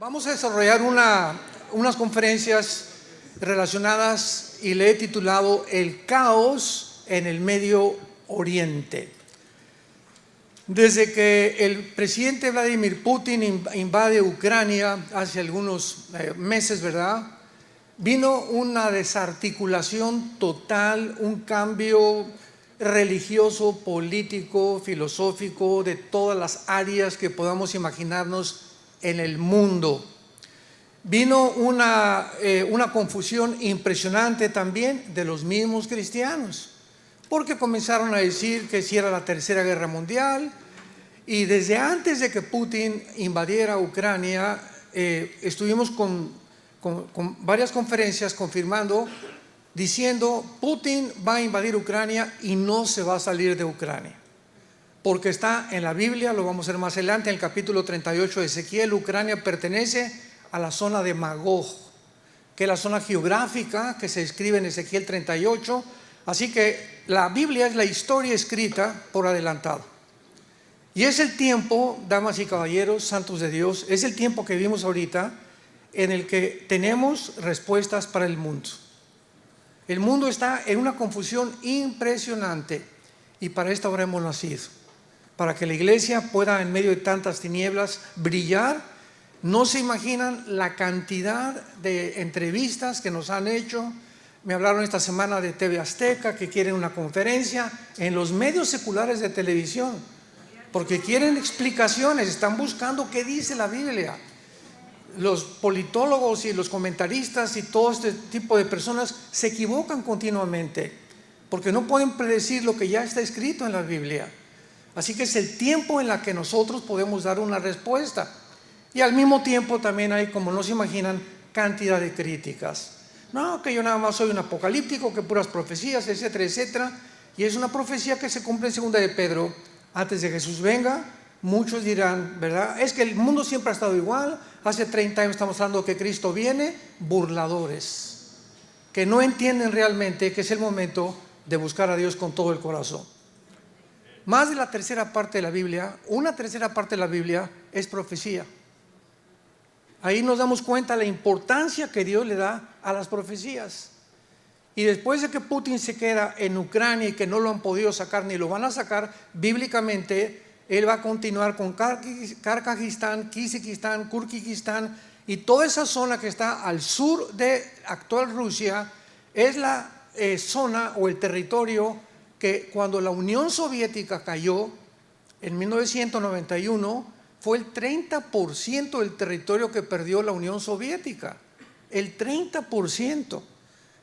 Vamos a desarrollar unas conferencias relacionadas y le he titulado El caos en el Medio Oriente. Desde que el presidente Vladimir Putin invade Ucrania hace algunos meses, ¿verdad? Vino una desarticulación total, un cambio religioso, político, filosófico, de todas las áreas que podamos imaginarnos en el mundo. Vino una confusión impresionante también de los mismos cristianos, porque comenzaron a decir que si era la Tercera Guerra Mundial, y desde antes de que Putin invadiera Ucrania, estuvimos con varias conferencias confirmando, diciendo: Putin va a invadir Ucrania y no se va a salir de Ucrania, porque está en la Biblia, lo vamos a ver más adelante, en el capítulo 38 de Ezequiel. Ucrania pertenece a la zona de Magog, que es la zona geográfica que se describe en Ezequiel 38. Así que la Biblia es la historia escrita por adelantado. Y es el tiempo, damas y caballeros, santos de Dios, es el tiempo que vivimos ahorita, en el que tenemos respuestas para el mundo. El mundo está en una confusión impresionante, y para esta hora hemos nacido, para que la iglesia pueda, en medio de tantas tinieblas, brillar. No se imaginan la cantidad de entrevistas que nos han hecho. Me hablaron esta semana de TV Azteca, que quieren una conferencia en los medios seculares de televisión, porque quieren explicaciones, están buscando qué dice la Biblia. Los politólogos y los comentaristas y todo este tipo de personas se equivocan continuamente, porque no pueden predecir lo que ya está escrito en la Biblia. Así que es el tiempo en el que nosotros podemos dar una respuesta. Y al mismo tiempo también hay, como no se imaginan, cantidad de críticas. No, que yo nada más soy un apocalíptico, que puras profecías, etcétera, etcétera. Y es una profecía que se cumple en segunda de Pedro. Antes de Jesús venga, muchos dirán, ¿verdad? Es que el mundo siempre ha estado igual. Hace 30 años estamos hablando que Cristo viene. Burladores, que no entienden realmente que es el momento de buscar a Dios con todo el corazón. Más de la tercera parte de la Biblia, una tercera parte de la Biblia es profecía. Ahí nos damos cuenta de la importancia que Dios le da a las profecías. Y después de que Putin se queda en Ucrania y que no lo han podido sacar ni lo van a sacar, bíblicamente él va a continuar con Karkajistán, Kizikistán, Kurkistán y toda esa zona que está al sur de actual Rusia. Es la zona o el territorio que, cuando la Unión Soviética cayó en 1991, fue el 30% del territorio que perdió la Unión Soviética. El 30%.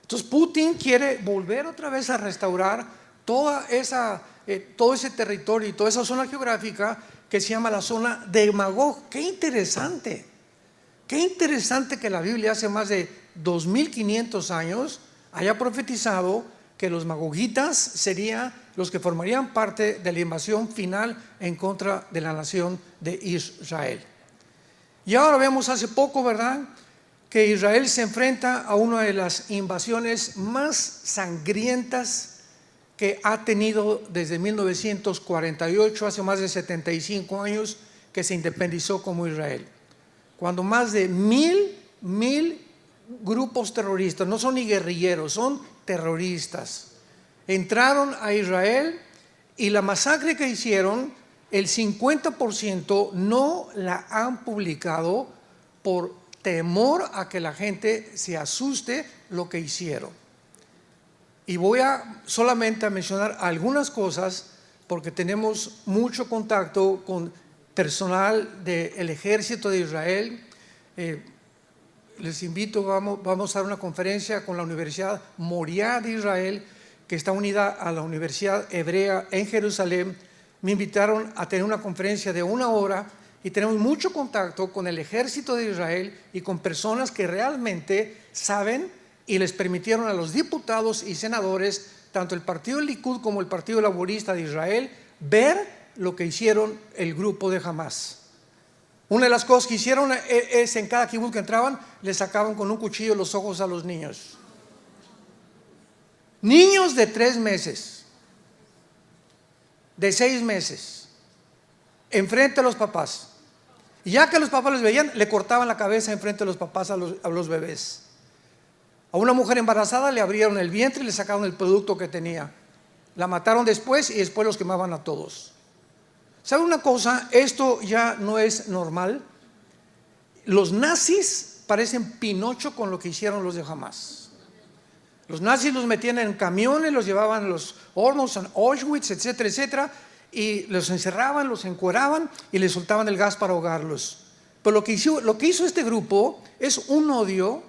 Entonces Putin quiere volver otra vez a restaurar todo ese territorio y toda esa zona geográfica que se llama la zona de Magog. ¡Qué interesante! ¡Qué interesante que la Biblia hace más de 2500 años haya profetizado que los magogitas serían los que formarían parte de la invasión final en contra de la nación de Israel? Y ahora vemos hace poco, ¿verdad?, que Israel se enfrenta a una de las invasiones más sangrientas que ha tenido desde 1948, hace más de 75 años que se independizó como Israel. Cuando más de mil grupos terroristas, no son ni guerrilleros, son terroristas, entraron a Israel, y la masacre que hicieron, el 50% no la han publicado por temor a que la gente se asuste lo que hicieron. Y voy solamente a mencionar algunas cosas, porque tenemos mucho contacto con personal del ejército de Israel. Les invito, vamos a dar una conferencia con la Universidad Moriah de Israel, que está unida a la Universidad Hebrea en Jerusalén. Me invitaron a tener una conferencia de 1 hora, y tenemos mucho contacto con el ejército de Israel y con personas que realmente saben, y les permitieron a los diputados y senadores, tanto el partido Likud como el partido laborista de Israel, ver lo que hicieron el grupo de Hamas. Una de las cosas que hicieron es, en cada kibutz que entraban, les sacaban con un cuchillo los ojos a los niños. Niños de 3 meses, de 6 meses, enfrente a los papás. Y ya que los papás los veían, le cortaban la cabeza enfrente de los papás a los bebés. A una mujer embarazada le abrieron el vientre y le sacaron el producto que tenía. La mataron después y después los quemaban a todos. ¿Sabe una cosa? Esto ya no es normal. Los nazis parecen Pinocho con lo que hicieron los de Hamas. Los nazis los metían en camiones, los llevaban a los hornos, en Auschwitz, etcétera, etcétera, y los encerraban, los encueraban y les soltaban el gas para ahogarlos. Pero lo que hizo este grupo es un odio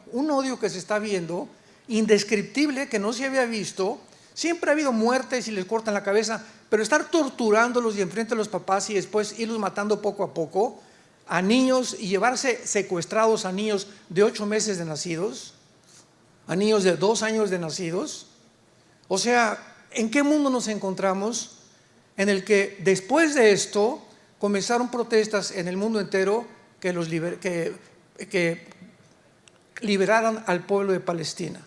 que se está viendo, indescriptible, que no se había visto. Siempre ha habido muertes y les cortan la cabeza, pero estar torturándolos y enfrente de los papás y después irlos matando poco a poco a niños y llevarse secuestrados a niños de 8 meses de nacidos, a niños de 2 años de nacidos. O sea, ¿en qué mundo nos encontramos? En el que después de esto comenzaron protestas en el mundo entero que liberaran al pueblo de Palestina,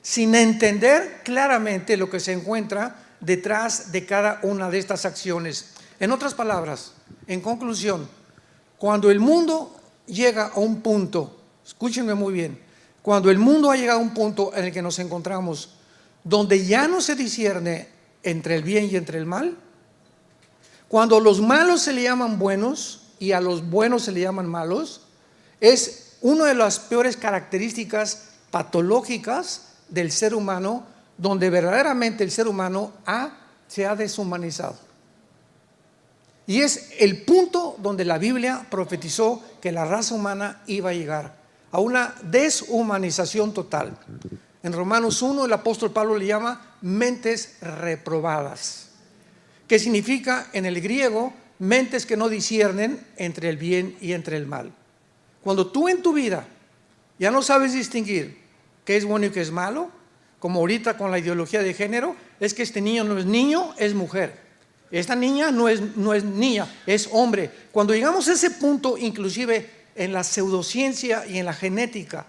sin entender claramente lo que se encuentra detrás de cada una de estas acciones. En otras palabras, en conclusión, cuando el mundo llega a un punto, escúchenme muy bien, cuando el mundo ha llegado a un punto en el que nos encontramos, donde ya no se discierne entre el bien y entre el mal, cuando a los malos se le llaman buenos y a los buenos se le llaman malos, es una de las peores características patológicas del ser humano, donde verdaderamente el ser humano se ha deshumanizado. Y es el punto donde la Biblia profetizó que la raza humana iba a llegar a una deshumanización total. En Romanos 1 el apóstol Pablo le llama mentes reprobadas, que significa en el griego mentes que no disciernen entre el bien y entre el mal. Cuando tú en tu vida ya no sabes distinguir qué es bueno y qué es malo, como ahorita con la ideología de género, es que este niño no es niño, es mujer. Esta niña no es niña, es hombre. Cuando llegamos a ese punto, inclusive en la pseudociencia y en la genética,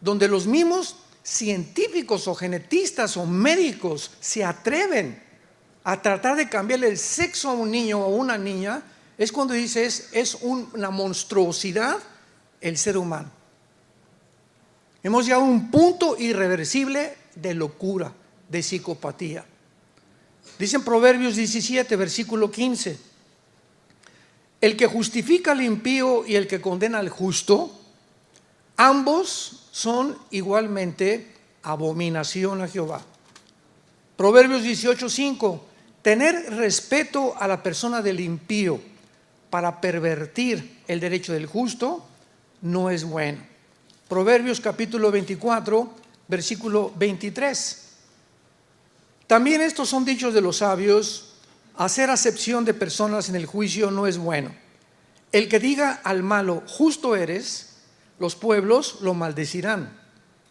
donde los mismos científicos o genetistas o médicos se atreven a tratar de cambiarle el sexo a un niño o a una niña, es cuando dices, es una monstruosidad el ser humano. Hemos llegado a un punto irreversible de locura, de psicopatía. Dice en Proverbios 17, versículo 15, el que justifica al impío y el que condena al justo, ambos son igualmente abominación a Jehová. Proverbios 18:5, tener respeto a la persona del impío para pervertir el derecho del justo no es bueno. Proverbios capítulo 24, versículo 23. También estos son dichos de los sabios, hacer acepción de personas en el juicio no es bueno. El que diga al malo, justo eres, los pueblos lo maldecirán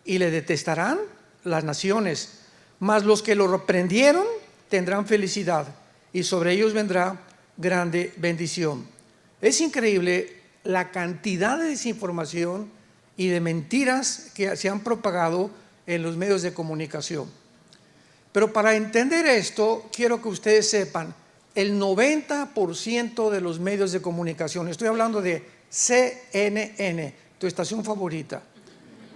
y le detestarán las naciones, mas los que lo reprendieron tendrán felicidad y sobre ellos vendrá grande bendición. Es increíble la cantidad de desinformación y de mentiras que se han propagado en los medios de comunicación. Pero para entender esto, quiero que ustedes sepan, el 90% de los medios de comunicación, estoy hablando de CNN, tu estación favorita,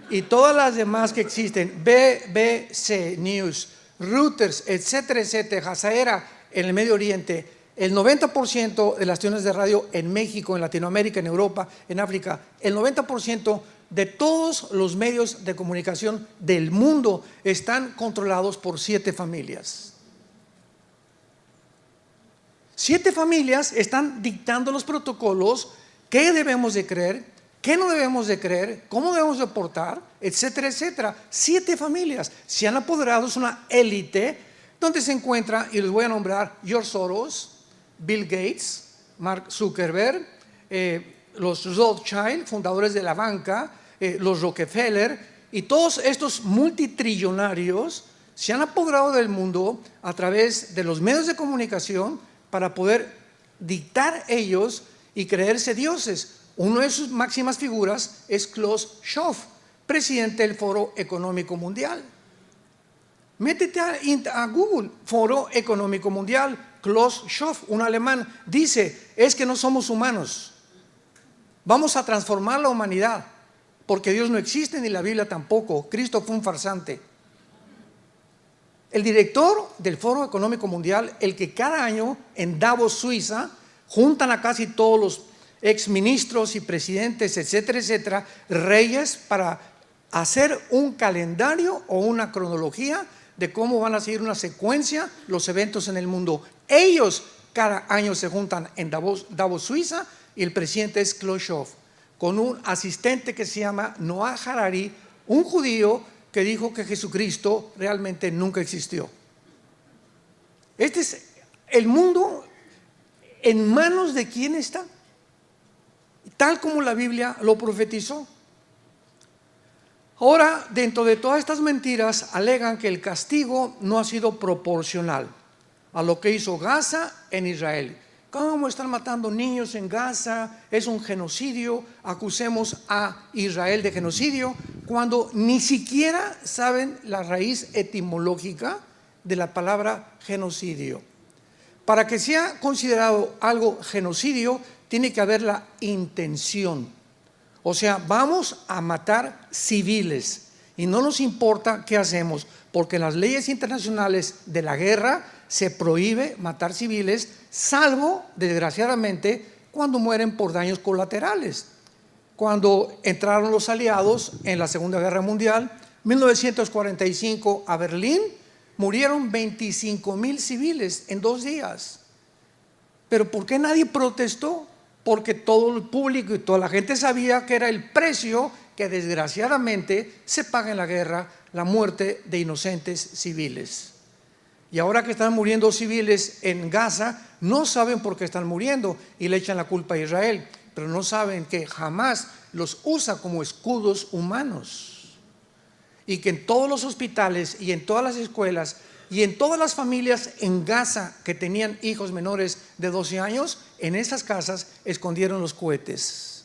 y todas las demás que existen, BBC News, Reuters, etcétera, etcétera, Jazeera en el Medio Oriente, el 90% de las estaciones de radio en México, en Latinoamérica, en Europa, en África, el 90% de todos los medios de comunicación del mundo están controlados por 7 familias. 7 familias están dictando los protocolos, qué debemos de creer, qué no debemos de creer, cómo debemos de portar, etcétera, etcétera. 7 familias se han apoderado, es una élite donde se encuentra, y les voy a nombrar, George Soros, Bill Gates, Mark Zuckerberg, los Rothschild, fundadores de la banca, los Rockefeller, y todos estos multitrillonarios se han apoderado del mundo a través de los medios de comunicación para poder dictar ellos y creerse dioses. Una de sus máximas figuras es Klaus Schwab, presidente del Foro Económico Mundial. Métete a Google, Foro Económico Mundial, Klaus Schwab, un alemán, dice, es que no somos humanos. Vamos a transformar la humanidad, porque Dios no existe ni la Biblia tampoco. Cristo fue un farsante. El director del Foro Económico Mundial, el que cada año en Davos, Suiza, juntan a casi todos los exministros y presidentes, etcétera, etcétera, reyes, para hacer un calendario o una cronología de cómo van a seguir una secuencia los eventos en el mundo. Ellos cada año se juntan en Davos, Suiza, y el presidente es Khrushchev, con un asistente que se llama Noah Harari, un judío que dijo que Jesucristo realmente nunca existió. Este es el mundo. ¿En manos de quién está? Tal como la Biblia lo profetizó. Ahora, dentro de todas estas mentiras, alegan que el castigo no ha sido proporcional a lo que hizo Gaza en Israel. ¿Cómo están matando niños en Gaza? Es un genocidio. Acusemos a Israel de genocidio cuando ni siquiera saben la raíz etimológica de la palabra genocidio. Para que sea considerado algo genocidio, tiene que haber la intención. O sea, vamos a matar civiles y no nos importa qué hacemos, porque en las leyes internacionales de la guerra se prohíbe matar civiles, salvo, desgraciadamente, cuando mueren por daños colaterales. Cuando entraron los aliados en la Segunda Guerra Mundial, 1945, a Berlín, murieron 25,000 civiles en 2 días. ¿Pero por qué nadie protestó? Porque todo el público y toda la gente sabía que era el precio que desgraciadamente se paga en la guerra, la muerte de inocentes civiles. Y ahora que están muriendo civiles en Gaza, no saben por qué están muriendo y le echan la culpa a Israel, pero no saben que Hamás los usa como escudos humanos, y que en todos los hospitales y en todas las escuelas y en todas las familias en Gaza que tenían hijos menores de 12 años, en esas casas escondieron los cohetes,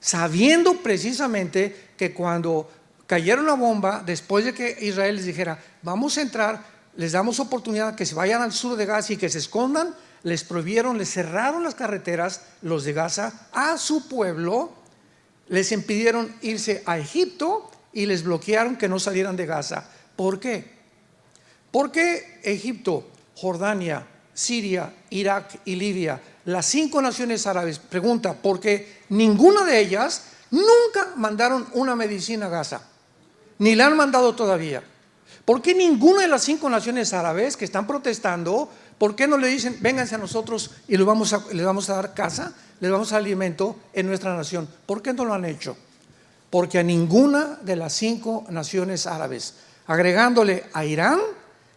sabiendo precisamente que cuando cayeron la bomba, después de que Israel les dijera vamos a entrar, les damos oportunidad que se vayan al sur de Gaza y que se escondan, les prohibieron, les cerraron las carreteras, los de Gaza, a su pueblo, les impidieron irse a Egipto y les bloquearon que no salieran de Gaza. ¿Por qué? Porque Egipto, Jordania, Siria, Irak y Libia, las 5 naciones árabes, pregunta, porque ninguna de ellas nunca mandaron una medicina a Gaza, ni la han mandado todavía. ¿Por qué ninguna de las 5 naciones árabes que están protestando, por qué no le dicen vénganse a nosotros y les vamos a dar casa, les vamos a dar alimento en nuestra nación? ¿Por qué no lo han hecho? Porque a ninguna de las 5 naciones árabes, agregándole a Irán,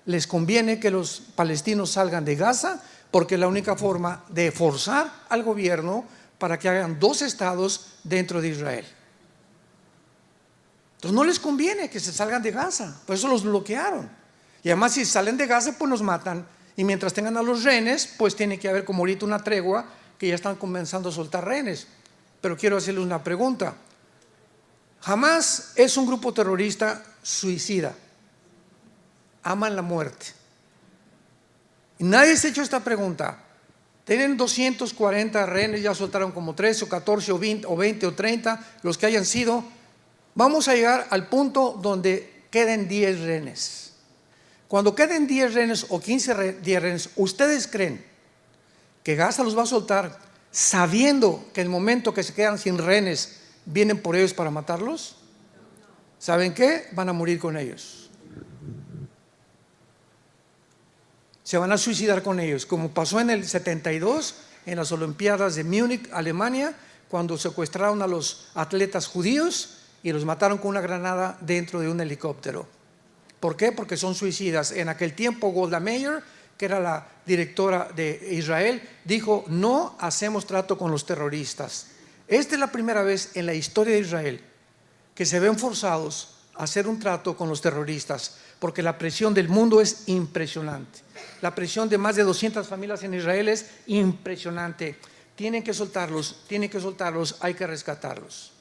les conviene que los palestinos salgan de Gaza, porque es la única forma de forzar al gobierno para que hagan 2 estados dentro de Israel. Entonces no les conviene que se salgan de Gaza, por eso los bloquearon. Y además si salen de Gaza pues los matan, y mientras tengan a los rehenes pues tiene que haber como ahorita una tregua, que ya están comenzando a soltar rehenes. Pero quiero hacerles una pregunta. Hamás es un grupo terrorista suicida, aman la muerte. Y nadie se ha hecho esta pregunta. Tienen 240 rehenes, ya soltaron como 13 o 14 o 20 o 30, los que hayan sido. Vamos a llegar al punto donde queden 10 rehenes. Cuando queden 10 rehenes o 15 rehenes, ¿ustedes creen que Gaza los va a soltar sabiendo que el momento que se quedan sin rehenes vienen por ellos para matarlos? ¿Saben qué? Van a morir con ellos. Se van a suicidar con ellos, como pasó en el 72 en las Olimpiadas de Múnich, Alemania, cuando secuestraron a los atletas judíos y los mataron con una granada dentro de un helicóptero. ¿Por qué? Porque son suicidas. En aquel tiempo Golda Meir, que era la directora de Israel, dijo: no hacemos trato con los terroristas. Esta es la primera vez en la historia de Israel que se ven forzados a hacer un trato con los terroristas, porque la presión del mundo es impresionante. La presión de más de 200 familias en Israel es impresionante. Tienen que soltarlos, hay que rescatarlos.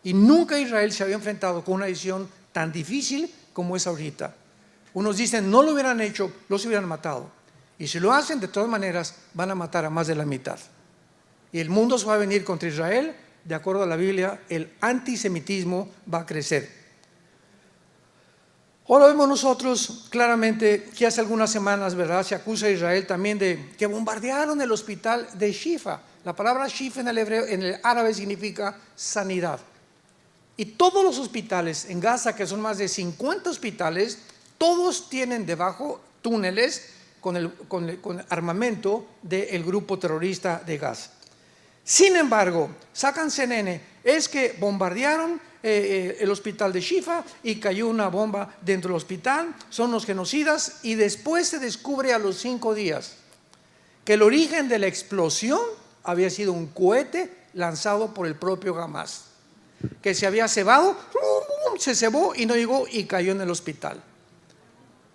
Y nunca Israel se había enfrentado con una decisión tan difícil como es ahorita. Unos dicen no lo hubieran hecho, los hubieran matado. Y si lo hacen, de todas maneras van a matar a más de la mitad. y el mundo se va a venir contra Israel, de acuerdo a la Biblia, el antisemitismo va a crecer. Ahora vemos nosotros claramente que hace algunas semanas, ¿verdad?, se acusa a Israel también de que bombardearon el hospital de Shifa. La palabra Shifa en el hebreo, en el árabe, significa sanidad. Y todos los hospitales en Gaza, que son más de 50 hospitales, todos tienen debajo túneles con armamento del grupo terrorista de Gaza. Sin embargo, sacan CNN, es que bombardearon el hospital de Shifa y cayó una bomba dentro del hospital, son los genocidas, y después se descubre a los 5 días que el origen de la explosión había sido un cohete lanzado por el propio Hamas, que se había cebado, se cebó y no llegó y cayó en el hospital.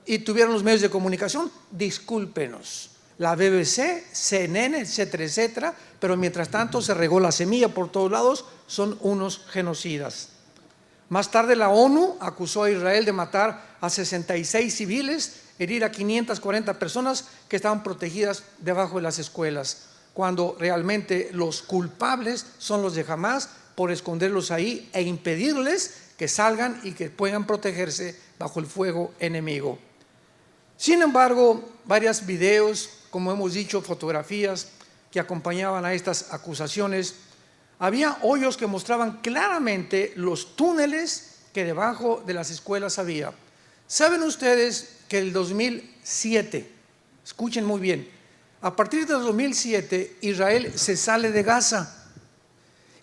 Y tuvieron los medios de comunicación, discúlpenos, la BBC, CNN, etcétera, etcétera, pero mientras tanto se regó la semilla por todos lados, son unos genocidas. Más tarde la ONU acusó a Israel de matar a 66 civiles, herir a 540 personas que estaban protegidas debajo de las escuelas, cuando realmente los culpables son los de Hamas por esconderlos ahí e impedirles que salgan y que puedan protegerse bajo el fuego enemigo. Sin embargo, varios videos, como hemos dicho, fotografías que acompañaban a estas acusaciones, había hoyos que mostraban claramente los túneles que debajo de las escuelas había. ¿Saben ustedes que el 2007, escuchen muy bien, a partir del 2007 Israel se sale de Gaza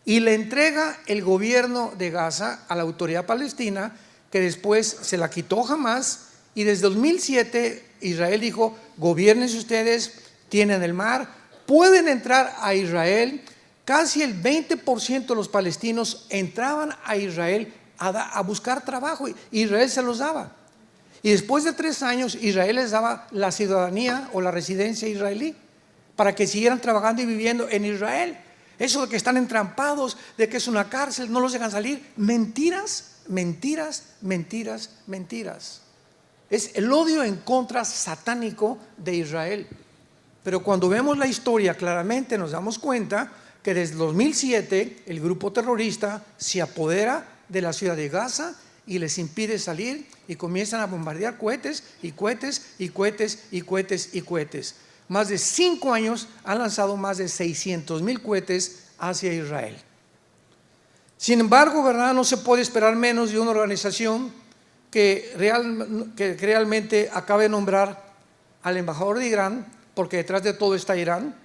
y le entrega el gobierno de Gaza a la autoridad palestina, que después se la quitó Hamas, y desde 2007 Israel dijo: gobiernense ustedes, tienen el mar, pueden entrar a Israel. Casi el 20% de los palestinos entraban a Israel a buscar trabajo, y Israel se los daba. Y después de 3 años Israel les daba la ciudadanía o la residencia israelí para que siguieran trabajando y viviendo en Israel. Eso de que están entrampados, de que es una cárcel, no los dejan salir, mentiras, mentiras, mentiras, mentiras. Es el odio en contra satánico de Israel. Pero cuando vemos la historia claramente nos damos cuenta que desde 2007 el grupo terrorista se apodera de la ciudad de Gaza y les impide salir, y comienzan a bombardear cohetes y cohetes y cohetes y cohetes y cohetes. Más de 5 años han lanzado más de 600,000 cohetes hacia Israel. Sin embargo, ¿verdad?, no se puede esperar menos de una organización que realmente acaba de nombrar al embajador de Irán, porque detrás de todo está Irán.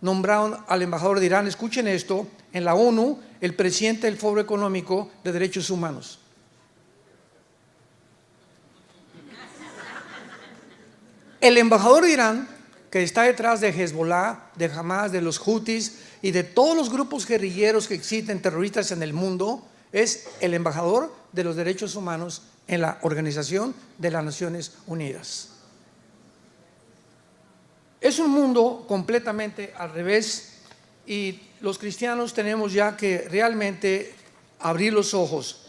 Nombraron al embajador de Irán, escuchen esto, en la ONU, el presidente del Foro Económico de Derechos Humanos. El embajador de Irán, que está detrás de Hezbollah, de Hamas, de los Houthis y de todos los grupos guerrilleros que existen, terroristas en el mundo, es el embajador de los derechos humanos en la Organización de las Naciones Unidas. Es un mundo completamente al revés, y los cristianos tenemos ya que realmente abrir los ojos.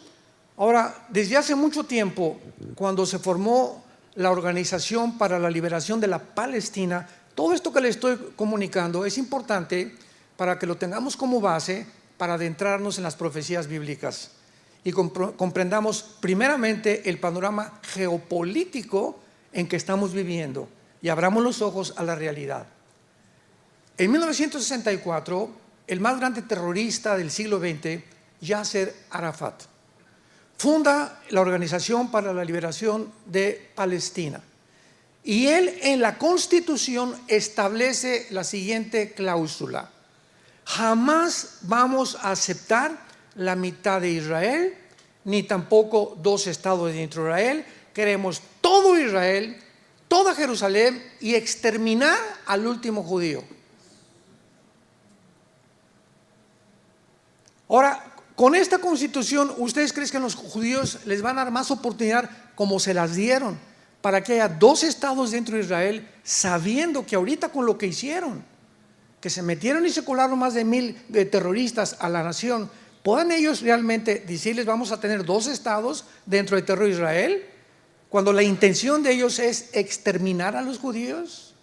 Ahora, desde hace mucho tiempo, cuando se formó la Organización para la Liberación de la Palestina, todo esto que les estoy comunicando es importante para que lo tengamos como base para adentrarnos en las profecías bíblicas y comprendamos primeramente el panorama geopolítico en que estamos viviendo y abramos los ojos a la realidad. En 1964, el más grande terrorista del siglo XX, Yasser Arafat, funda la Organización para la Liberación de Palestina. Y él en la Constitución establece la siguiente cláusula: jamás vamos a aceptar la mitad de Israel, ni tampoco 2 estados dentro de Israel. Queremos todo Israel, toda Jerusalén, y exterminar al último judío. Ahora, con esta constitución, ¿ustedes creen que a los judíos les van a dar más oportunidad, como se las dieron, para que haya 2 estados dentro de Israel, sabiendo que ahorita con lo que hicieron, que se metieron y se colaron más de 1,000 terroristas a la nación, puedan ellos realmente decirles vamos a tener 2 estados dentro del territorio de Israel, cuando la intención de ellos es exterminar a los judíos,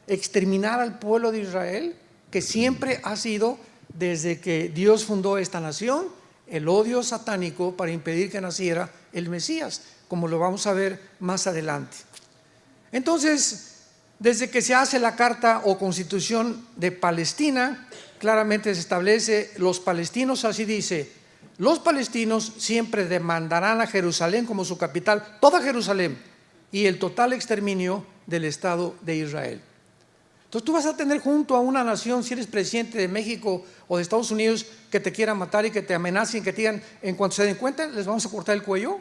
exterminar al pueblo de Israel, que siempre ha sido, desde que Dios fundó esta nación, el odio satánico para impedir que naciera el Mesías, como lo vamos a ver más adelante. Entonces, desde que se hace la Carta o Constitución de Palestina, claramente se establece: los palestinos, así dice, los palestinos siempre demandarán a Jerusalén como su capital, toda Jerusalén, y el total exterminio del Estado de Israel. Entonces tú vas a tener junto a una nación, si eres presidente de México o de Estados Unidos, que te quieran matar y que te amenacen, que te digan, en cuanto se den cuenta, les vamos a cortar el cuello.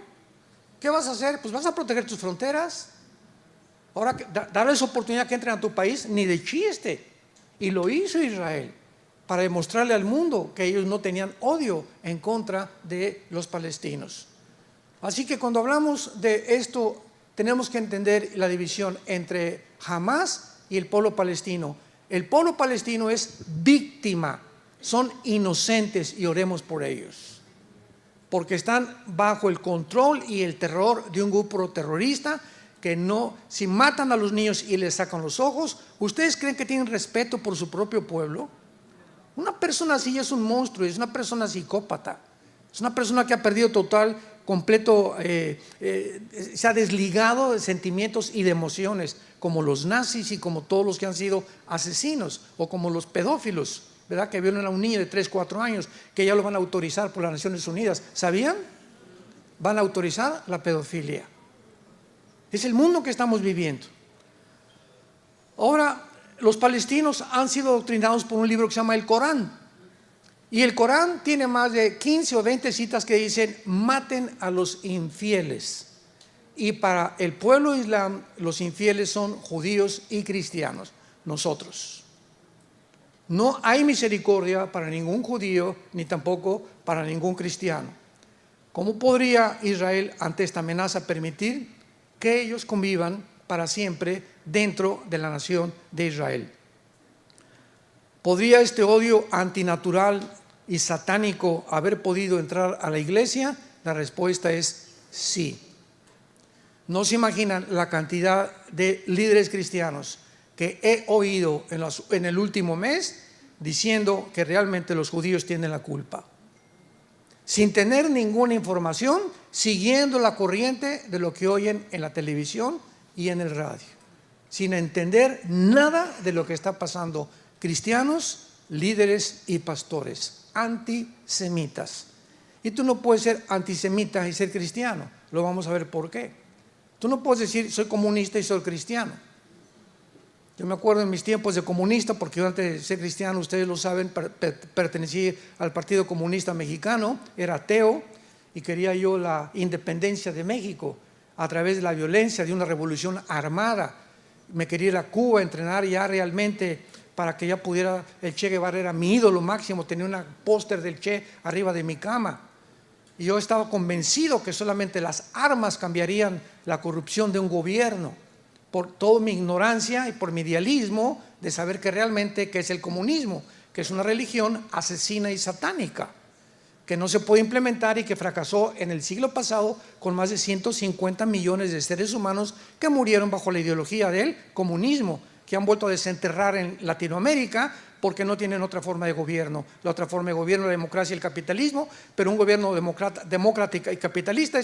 ¿Qué vas a hacer? Pues vas a proteger tus fronteras. Ahora, darles oportunidad que entren a tu país, ni de chiste. Y lo hizo Israel para demostrarle al mundo que ellos no tenían odio en contra de los palestinos. Así que cuando hablamos de esto, tenemos que entender la división entre Hamás y el pueblo palestino. El pueblo palestino es víctima, son inocentes, y oremos por ellos, porque están bajo el control y el terror de un grupo terrorista que no, si matan a los niños y les sacan los ojos, ¿ustedes creen que tienen respeto por su propio pueblo? Una persona así es un monstruo, es una persona psicópata, es una persona que ha perdido total, completo, se ha desligado de sentimientos y de emociones, como los nazis y como todos los que han sido asesinos, o como los pedófilos, ¿verdad? Que violan a un niño de 3, 4 años, que ya lo van a autorizar por las Naciones Unidas. ¿Sabían? Van a autorizar la pedofilia. Es el mundo que estamos viviendo. Ahora, los palestinos han sido adoctrinados por un libro que se llama el Corán. Y el Corán tiene más de 15 o 20 citas que dicen: maten a los infieles. Y para el pueblo islam, los infieles son judíos y cristianos, nosotros. No hay misericordia para ningún judío, ni tampoco para ningún cristiano. ¿Cómo podría Israel, ante esta amenaza, permitir que ellos convivan para siempre dentro de la nación de Israel? ¿Podría este odio antinatural y satánico haber podido entrar a la iglesia? La respuesta es sí. No se imaginan la cantidad de líderes cristianos que he oído en el último mes diciendo que realmente los judíos tienen la culpa, sin tener ninguna información, siguiendo la corriente de lo que oyen en la televisión y en el radio, sin entender nada de lo que está pasando. Cristianos, líderes y pastores antisemitas. Y tú no puedes ser antisemita y ser cristiano. Lo vamos a ver por qué. Tú no puedes decir soy comunista y soy cristiano. Yo me acuerdo en mis tiempos de comunista, porque yo antes de ser cristiano, ustedes lo saben, pertenecí al Partido Comunista Mexicano, era ateo y quería yo la independencia de México a través de la violencia de una revolución armada. Me quería ir a Cuba a entrenar ya realmente para que ya pudiera, el Che Guevara era mi ídolo máximo, tenía un póster del Che arriba de mi cama. Y yo estaba convencido que solamente las armas cambiarían la corrupción de un gobierno, por toda mi ignorancia y por mi idealismo de saber que realmente que es el comunismo, que es una religión asesina y satánica, que no se puede implementar y que fracasó en el siglo pasado con más de 150 millones de seres humanos que murieron bajo la ideología del comunismo, que han vuelto a desenterrar en Latinoamérica porque no tienen otra forma de gobierno. La otra forma de gobierno es la democracia y el capitalismo, pero un gobierno democrático y capitalista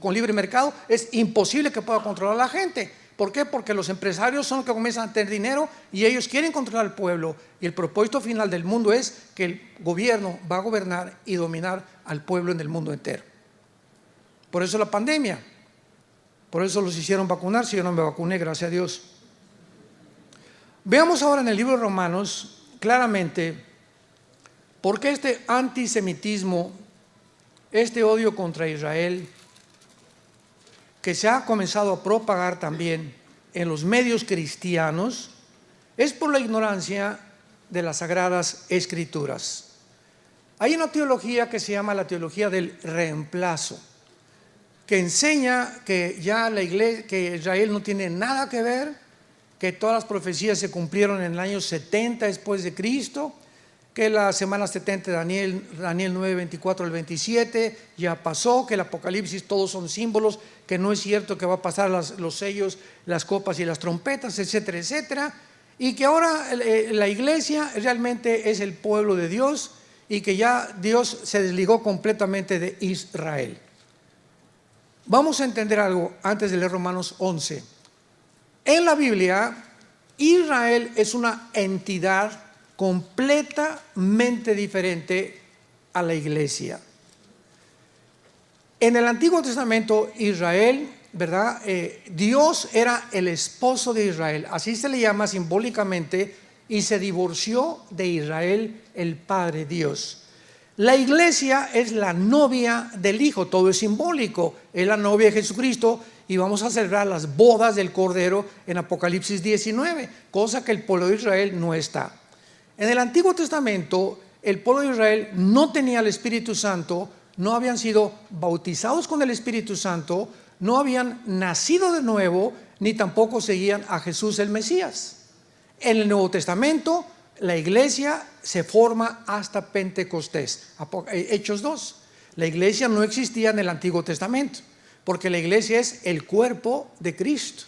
con libre mercado es imposible que pueda controlar a la gente. ¿Por qué? Porque los empresarios son los que comienzan a tener dinero y ellos quieren controlar al pueblo, y el propósito final del mundo es que el gobierno va a gobernar y dominar al pueblo en el mundo entero. Por eso la pandemia, por eso los hicieron vacunarse. Yo no me vacuné, gracias a Dios. Veamos ahora en el libro de Romanos claramente por qué este antisemitismo, este odio contra Israel, que se ha comenzado a propagar también en los medios cristianos, es por la ignorancia de las Sagradas Escrituras. Hay una teología que se llama la teología del reemplazo, que enseña que ya la iglesia, que Israel no tiene nada que ver, que todas las profecías se cumplieron en el año 70 después de Cristo, que la semana 70 de Daniel 9, 24 al 27 ya pasó, que el Apocalipsis todos son símbolos, que no es cierto que va a pasar los sellos, las copas y las trompetas, etcétera, etcétera. y que ahora la iglesia realmente es el pueblo de Dios y que ya Dios se desligó completamente de Israel. Vamos a entender algo antes de leer Romanos 11. En la Biblia, Israel es una entidad completamente diferente a la iglesia. En el Antiguo Testamento, Israel, ¿verdad? Dios era el esposo de Israel, así se le llama simbólicamente, y se divorció de Israel, el Padre Dios. La iglesia es la novia del Hijo, todo es simbólico, es la novia de Jesucristo y vamos a celebrar las bodas del Cordero en Apocalipsis 19, cosa que el pueblo de Israel no está. En el Antiguo Testamento, el pueblo de Israel no tenía el Espíritu Santo, no habían sido bautizados con el Espíritu Santo, no habían nacido de nuevo, ni tampoco seguían a Jesús el Mesías. En el Nuevo Testamento, la iglesia se forma hasta Pentecostés, Hechos 2. La iglesia no existía en el Antiguo Testamento, porque la iglesia es el cuerpo de Cristo.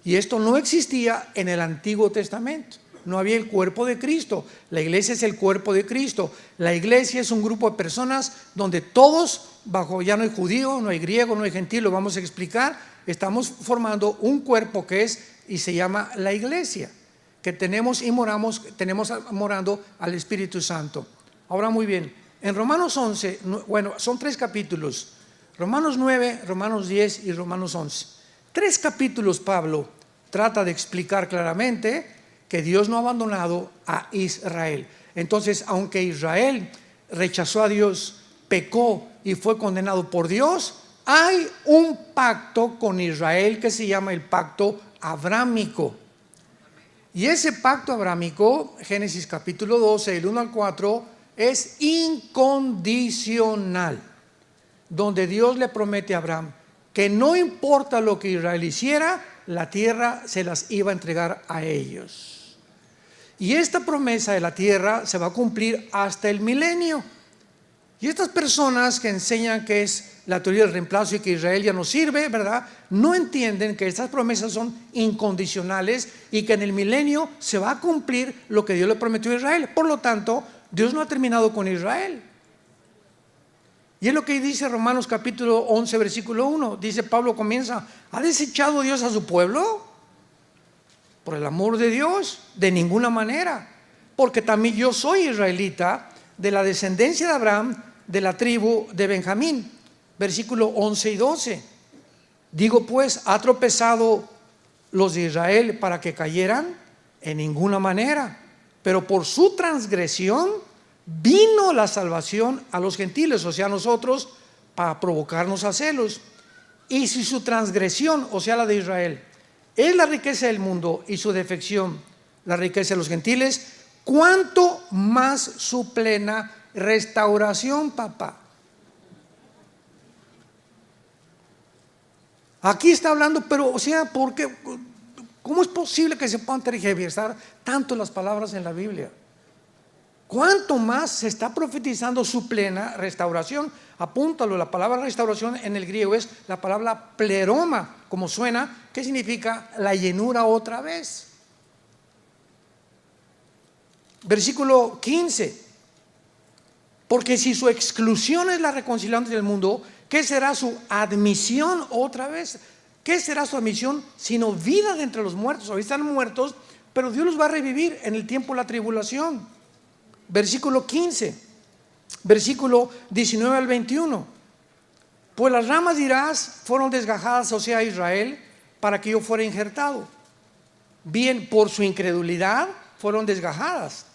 Y esto no existía en el Antiguo Testamento. No había el cuerpo de Cristo. La iglesia es el cuerpo de Cristo. La iglesia es un grupo de personas donde todos, ya no hay judío, no hay griego, no hay gentil, lo vamos a explicar. Estamos formando un cuerpo que es y se llama la iglesia, que tenemos morando al Espíritu Santo. Ahora muy bien, en Romanos 11, bueno, son 3 capítulos, Romanos 9, Romanos 10 y Romanos 11. 3 capítulos Pablo trata de explicar claramente que Dios no ha abandonado a Israel. Entonces, aunque Israel rechazó a Dios, pecó y fue condenado por Dios, hay un pacto con Israel que se llama el pacto abrámico. Y ese pacto abrámico, Génesis capítulo 12, del 1 al 4, es incondicional, donde Dios le promete a Abraham que no importa lo que Israel hiciera, la tierra se las iba a entregar a ellos. Y esta promesa de la tierra se va a cumplir hasta el milenio. Y estas personas que enseñan que es la teoría del reemplazo y que Israel ya no sirve, ¿verdad? No entienden que estas promesas son incondicionales y que en el milenio se va a cumplir lo que Dios le prometió a Israel. Por lo tanto, Dios no ha terminado con Israel. Y es lo que dice Romanos capítulo 11, versículo 1. Dice Pablo, comienza: ¿ha desechado Dios a su pueblo? Por el amor de Dios, de ninguna manera. Porque también yo soy israelita, de la descendencia de Abraham, de la tribu de Benjamín. Versículo 11 y 12. Digo pues, ¿ha tropezado los de Israel para que cayeran? En ninguna manera. Pero por su transgresión vino la salvación a los gentiles, o sea, a nosotros, para provocarnos a celos. Y si su transgresión, o sea, la de Israel, es la riqueza del mundo y su defección, la riqueza de los gentiles, ¿cuánto más su plena restauración, papá? Aquí está hablando, pero, o sea, ¿por qué? ¿Cómo es posible que se puedan tergiversar tanto las palabras en la Biblia? ¿Cuánto más se está profetizando su plena restauración? Apúntalo, la palabra restauración en el griego es la palabra pleroma, como suena, que significa la llenura otra vez. Versículo 15. Porque si su exclusión es la reconciliación del mundo, ¿qué será su admisión otra vez? ¿Qué será su admisión sino vida de entre los muertos? Hoy están muertos, pero Dios los va a revivir en el tiempo de la tribulación. Versículo 15, versículo 19 al 21. Pues las ramas dirás fueron desgajadas, o sea, Israel, para que yo fuera injertado. Bien, por su incredulidad fueron desgajadas,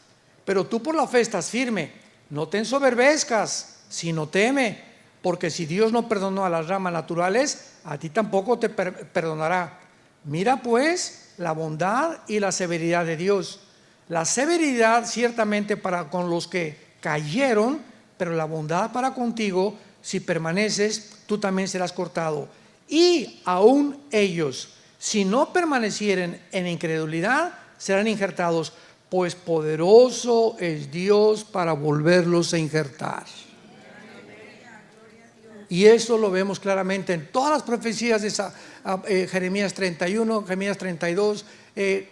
pero tú por la fe estás firme. No te ensoberbezcas, sino teme, porque si Dios no perdonó a las ramas naturales, a ti tampoco te perdonará. Mira pues la bondad y la severidad de Dios. La severidad ciertamente para con los que cayeron, pero la bondad para contigo, si permaneces, tú también serás cortado. Y aún ellos, si no permanecieren en incredulidad, serán injertados, pues poderoso es Dios para volverlos a injertar. Y eso lo vemos claramente en todas las profecías de Jeremías 31, Jeremías 32,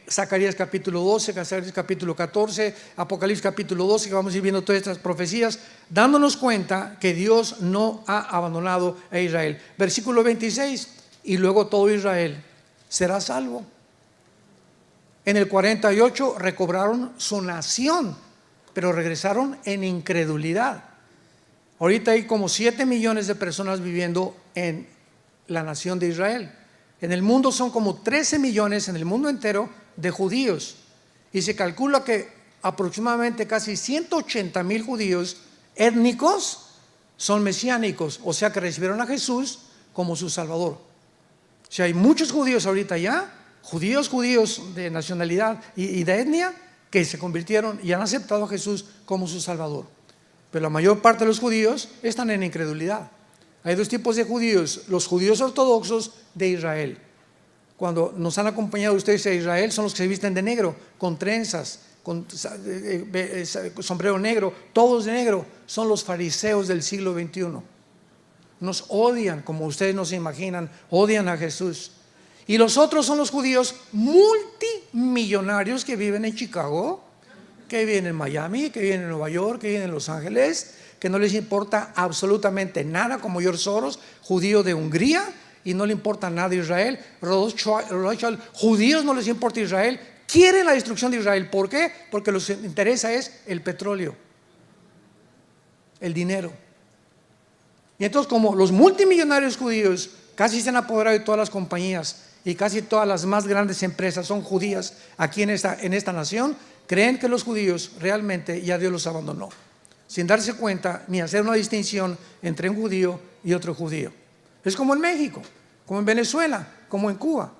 Zacarías capítulo 12, Zacarías capítulo 14, Apocalipsis capítulo 12, que vamos a ir viendo todas estas profecías, dándonos cuenta que Dios no ha abandonado a Israel. Versículo 26, y luego todo Israel será salvo. En el 48 recobraron su nación, pero regresaron en incredulidad. Ahorita hay como 7 millones de personas viviendo en la nación de Israel. En el mundo son como 13 millones en el mundo entero de judíos, y se calcula que aproximadamente casi 180,000 judíos étnicos son mesiánicos, o sea que recibieron a Jesús como su Salvador. O sea, hay muchos judíos ahorita ya, judíos de nacionalidad y de etnia, que se convirtieron y han aceptado a Jesús como su Salvador. Pero la mayor parte de los judíos están en incredulidad. Hay dos tipos de judíos: los judíos ortodoxos de Israel. Cuando nos han acompañado ustedes a Israel, son los que se visten de negro, con trenzas, con sombrero negro, todos de negro. Son los fariseos del siglo XXI. Nos odian, como ustedes no se imaginan, odian a Jesús. Y los otros son los judíos multimillonarios que viven en Chicago, que viven en Miami, que viven en Nueva York, que viven en Los Ángeles, que no les importa absolutamente nada, como George Soros, judío de Hungría, y no le importa nada Israel. Rothschild, judíos, no les importa Israel, quieren la destrucción de Israel. ¿Por qué? Porque les interesa es el petróleo, el dinero. Y entonces, como los multimillonarios judíos casi se han apoderado de todas las compañías y casi todas las más grandes empresas son judías aquí en esta nación, creen que los judíos realmente ya Dios los abandonó, sin darse cuenta ni hacer una distinción entre un judío y otro judío. Es como en México, como en Venezuela, como en Cuba.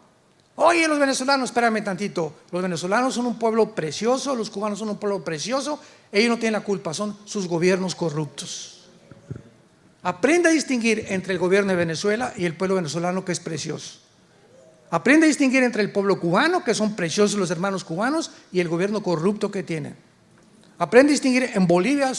Oye, los venezolanos, espérame tantito, los venezolanos son un pueblo precioso, los cubanos son un pueblo precioso, ellos no tienen la culpa, son sus gobiernos corruptos. Aprende a distinguir entre el gobierno de Venezuela y el pueblo venezolano, que es precioso. Aprende a distinguir entre el pueblo cubano, que son preciosos los hermanos cubanos, y el gobierno corrupto que tienen. Aprende a distinguir en Bolivia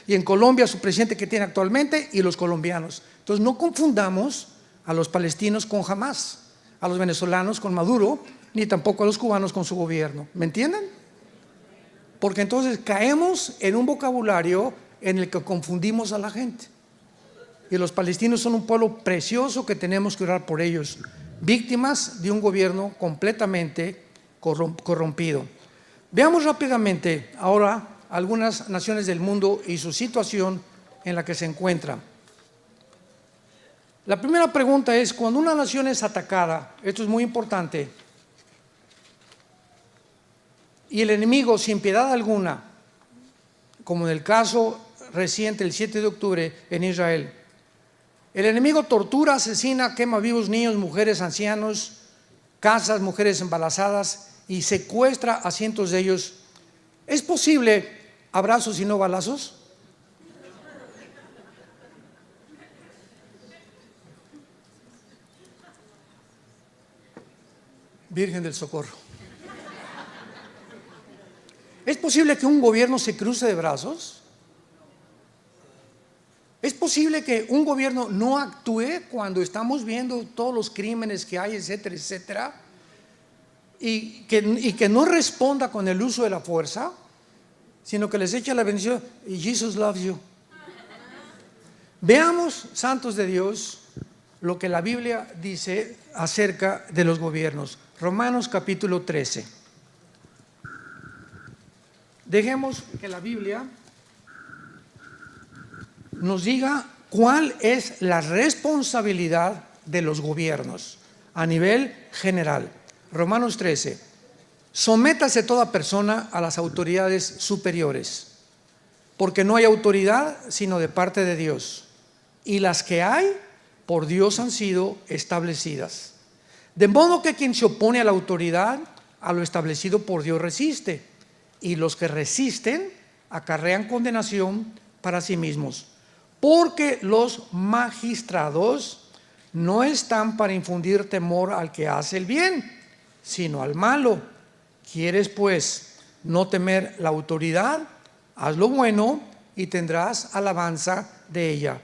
y en Colombia su presidente que tiene actualmente y los colombianos. Entonces no confundamos a los palestinos con Hamas, a los venezolanos con Maduro, ni tampoco a los cubanos con su gobierno. ¿Me entienden? Porque entonces caemos en un vocabulario en el que confundimos a la gente. Y los palestinos son un pueblo precioso que tenemos que orar por ellos, víctimas de un gobierno completamente corrompido. Veamos rápidamente ahora algunas naciones del mundo y su situación en la que se encuentran. La primera pregunta es: cuando una nación es atacada, esto es muy importante, y el enemigo sin piedad alguna, como en el caso reciente el 7 de octubre en Israel, el enemigo tortura, asesina, quema vivos niños, mujeres, ancianos, casas, mujeres embarazadas, y secuestra a cientos de ellos. ¿Es posible abrazos y no balazos? Virgen del Socorro. ¿Es posible que un gobierno se cruce de brazos? ¿Es posible que un gobierno no actúe cuando estamos viendo todos los crímenes que hay, etcétera, etcétera? Y que no responda con el uso de la fuerza, sino que les echa la bendición y Jesus loves you. Veamos, santos de Dios, lo que la Biblia dice acerca de los gobiernos. Romanos capítulo 13. Dejemos que la Biblia nos diga cuál es la responsabilidad de los gobiernos a nivel general. Romanos 13. Sométase toda persona a las autoridades superiores, porque no hay autoridad sino de parte de Dios, y las que hay por Dios han sido establecidas. De modo que quien se opone a la autoridad, a lo establecido por Dios resiste, y los que resisten acarrean condenación para sí mismos, porque los magistrados no están para infundir temor al que hace el bien, sino al malo. ¿Quieres pues no temer la autoridad? Haz lo bueno y tendrás alabanza de ella,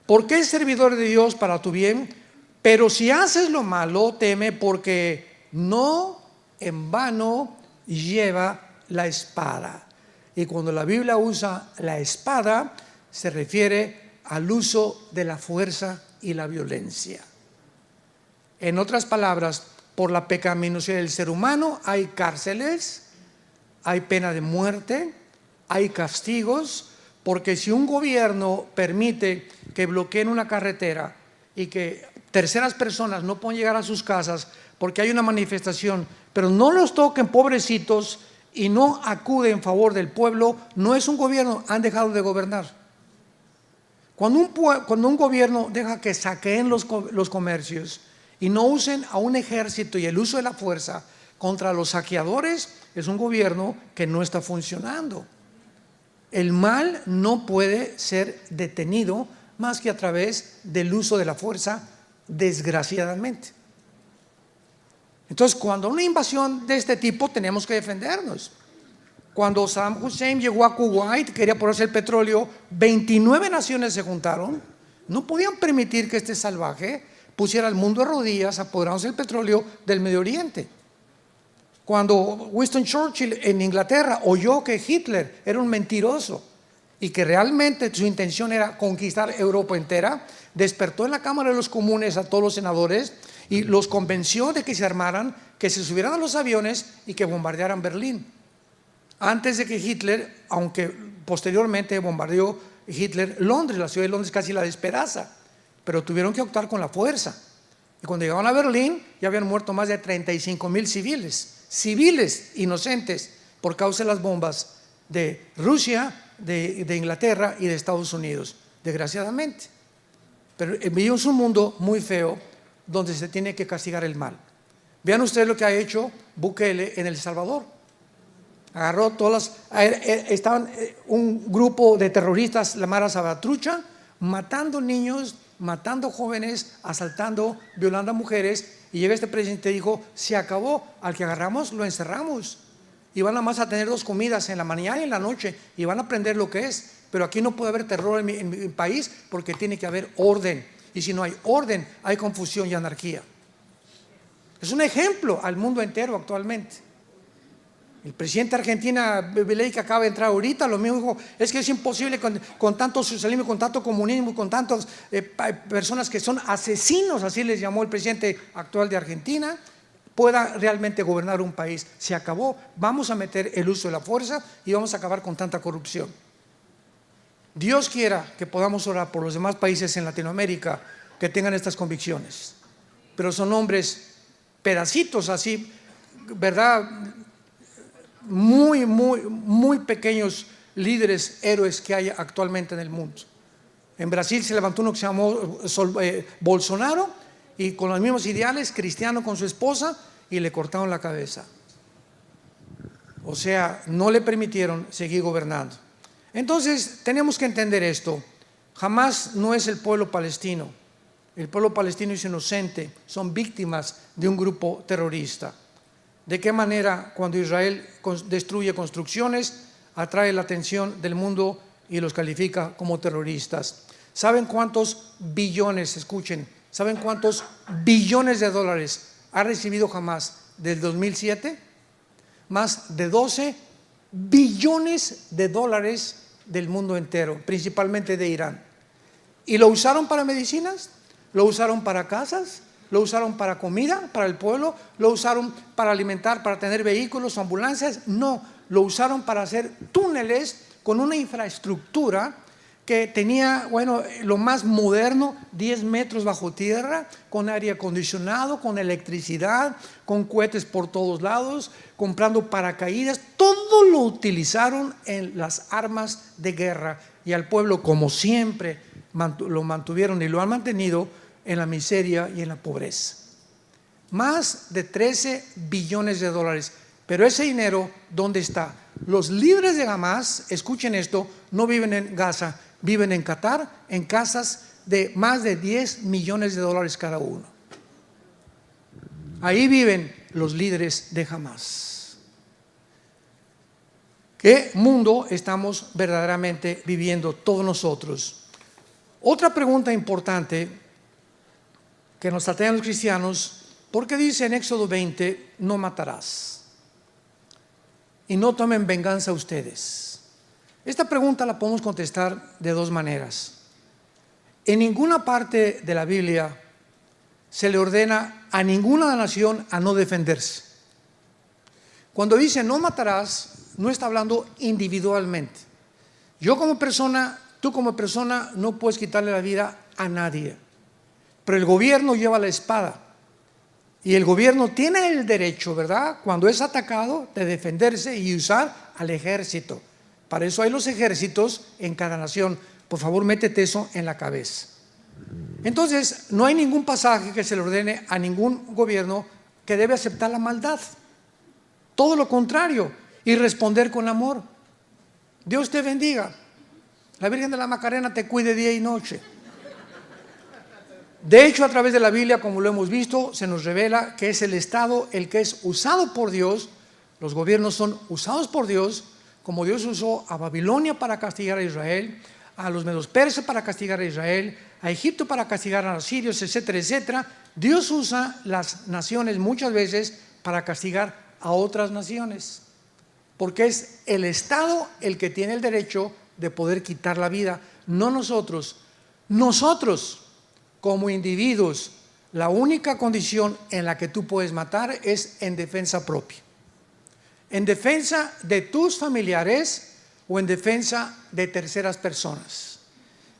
porque es servidor de Dios para tu bien. Pero si haces lo malo, teme, porque no en vano lleva la espada. Y cuando la Biblia usa la espada, se refiere al uso de la fuerza y la violencia. En otras palabras, por la pecaminosidad del ser humano hay cárceles, hay pena de muerte, hay castigos, porque si un gobierno permite que bloqueen una carretera y que terceras personas no pueden llegar a sus casas porque hay una manifestación, pero no los toquen, pobrecitos, y no acuden en favor del pueblo, no es un gobierno, han dejado de gobernar. Cuando un gobierno deja que saqueen los comercios y no usen a un ejército y el uso de la fuerza contra los saqueadores, es un gobierno que no está funcionando. El mal no puede ser detenido más que a través del uso de la fuerza, desgraciadamente. Entonces, cuando hay una invasión de este tipo, tenemos que defendernos. Cuando Saddam Hussein llegó a Kuwait, quería ponerse el petróleo, 29 naciones se juntaron, no podían permitir que este salvaje pusiera al mundo de rodillas apoderándose del petróleo del Medio Oriente. Cuando Winston Churchill en Inglaterra oyó que Hitler era un mentiroso y que realmente su intención era conquistar Europa entera, despertó en la Cámara de los Comunes a todos los senadores y los convenció de que se armaran, que se subieran a los aviones y que bombardearan Berlín. Antes de que Hitler, aunque posteriormente bombardeó Hitler Londres, la ciudad de Londres casi la despedaza, pero tuvieron que optar con la fuerza. Y cuando llegaron a Berlín ya habían muerto más de 35,000 civiles inocentes por causa de las bombas de Rusia, de Inglaterra y de Estados Unidos, desgraciadamente. Pero vivimos un mundo muy feo donde se tiene que castigar el mal. Vean ustedes lo que ha hecho Bukele en El Salvador. Agarró estaban un grupo de terroristas, la Mara Salvatrucha, matando niños, matando jóvenes, asaltando, violando a mujeres, y llega este presidente y dijo: se acabó, al que agarramos lo encerramos y van a más a tener 2 comidas, en la mañana y en la noche, y van a aprender lo que es. Pero aquí no puede haber terror en mi país, porque tiene que haber orden, y si no hay orden hay confusión y anarquía. Es un ejemplo al mundo entero actualmente. El presidente de Argentina, Milei, que acaba de entrar ahorita, lo mismo dijo: es que es imposible con tanto socialismo, con tanto comunismo, con tantas personas que son asesinos, así les llamó el presidente actual de Argentina, pueda realmente gobernar un país. Se acabó, vamos a meter el uso de la fuerza y vamos a acabar con tanta corrupción. Dios quiera que podamos orar por los demás países en Latinoamérica que tengan estas convicciones, pero son hombres, pedacitos así, ¿verdad?, muy pequeños líderes, héroes que hay actualmente en el mundo. En Brasil se levantó uno que se llamó Bolsonaro, y con los mismos ideales, cristiano con su esposa, y le cortaron la cabeza. O sea, no le permitieron seguir gobernando. Entonces tenemos que entender esto: Hamás no es el pueblo palestino. El pueblo palestino es inocente, son víctimas de un grupo terrorista. ¿De qué manera cuando Israel destruye construcciones atrae la atención del mundo y los califica como terroristas? ¿Saben cuántos billones, escuchen, saben cuántos billones de dólares ha recibido Hamás del 2007? Más de 12 billones de dólares del mundo entero, principalmente de Irán. ¿Y lo usaron para medicinas? ¿Lo usaron para casas? ¿Lo usaron para comida, para el pueblo? ¿Lo usaron para alimentar, para tener vehículos, ambulancias? No, lo usaron para hacer túneles con una infraestructura que tenía, bueno, lo más moderno, 10 metros bajo tierra, con aire acondicionado, con electricidad, con cohetes por todos lados, comprando paracaídas. Todo lo utilizaron en las armas de guerra, y al pueblo, como siempre, lo mantuvieron y lo han mantenido en la miseria y en la pobreza. Más de 13 billones de dólares. Pero ese dinero, ¿dónde está? Los líderes de Hamás, escuchen esto, no viven en Gaza, viven en Qatar, en casas de más de 10 millones de dólares cada uno. Ahí viven los líderes de Hamás. ¿Qué mundo estamos verdaderamente viviendo todos nosotros? Otra pregunta importante que nos plantean los cristianos Porque dice en Éxodo 20, no matarás y no tomen venganza ustedes. Esta pregunta la podemos contestar de dos maneras. En ninguna parte de la Biblia se le ordena a ninguna nación a no defenderse. Cuando dice no matarás, no está hablando individualmente. Yo como persona, tú como persona, no puedes quitarle la vida a nadie. Pero el gobierno lleva la espada. Y el gobierno tiene el derecho, ¿verdad?, cuando es atacado, de defenderse y usar al ejército. Para eso hay los ejércitos en cada nación. Por favor, métete eso en la cabeza. Entonces, no hay ningún pasaje que se le ordene a ningún gobierno que debe aceptar la maldad. Todo lo contrario, y responder con amor. Dios te bendiga. La Virgen de la Macarena te cuide día y noche. De hecho, a través de la Biblia, como lo hemos visto, se nos revela que es el Estado el que es usado por Dios. Los gobiernos son usados por Dios, como Dios usó a Babilonia para castigar a Israel, a los medos persas para castigar a Israel, a Egipto para castigar a los sirios, etcétera, etcétera. Dios usa las naciones muchas veces para castigar a otras naciones, porque es el Estado el que tiene el derecho de poder quitar la vida, no nosotros. Nosotros, como individuos, la única condición en la que tú puedes matar es en defensa propia, en defensa de tus familiares o en defensa de terceras personas.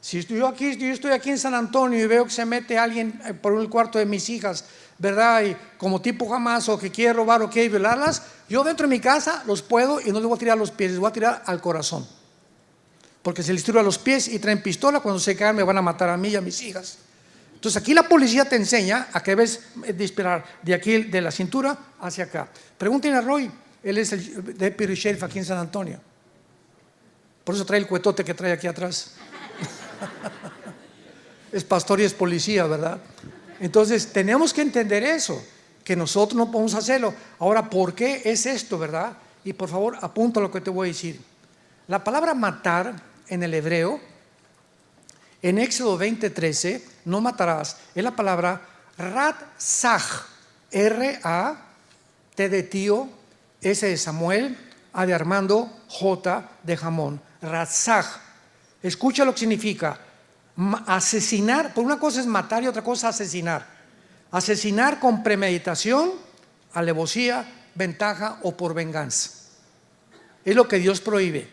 Si yo estoy aquí en San Antonio y veo que se mete alguien por el cuarto de mis hijas, ¿verdad?, y como tipo Hamas, o que quiere robar o quiere violarlas, yo dentro de mi casa los puedo y no les voy a tirar a los pies, les voy a tirar al corazón, porque si les tiro a los pies y traen pistola, cuando se caigan me van a matar a mí y a mis hijas. Entonces aquí la policía te enseña a que debes disparar de aquí, de la cintura hacia acá. Pregúntenle a Roy, él es el deputy sheriff aquí en San Antonio. Por eso trae el cuetote que trae aquí atrás. Es pastor y es policía, ¿verdad? Entonces tenemos que entender eso, que nosotros no podemos hacerlo. Ahora, ¿por qué es esto, verdad? Y por favor, apunta lo que te voy a decir. La palabra matar en el hebreo, en Éxodo 20:13, no matarás, es la palabra ratzaj, R-A-T de tío, S de Samuel, A de Armando, J de jamón, ratzaj. Escucha lo que significa: asesinar. Por una cosa es matar y otra cosa asesinar. Asesinar con premeditación, alevosía, ventaja o por venganza. Es lo que Dios prohíbe.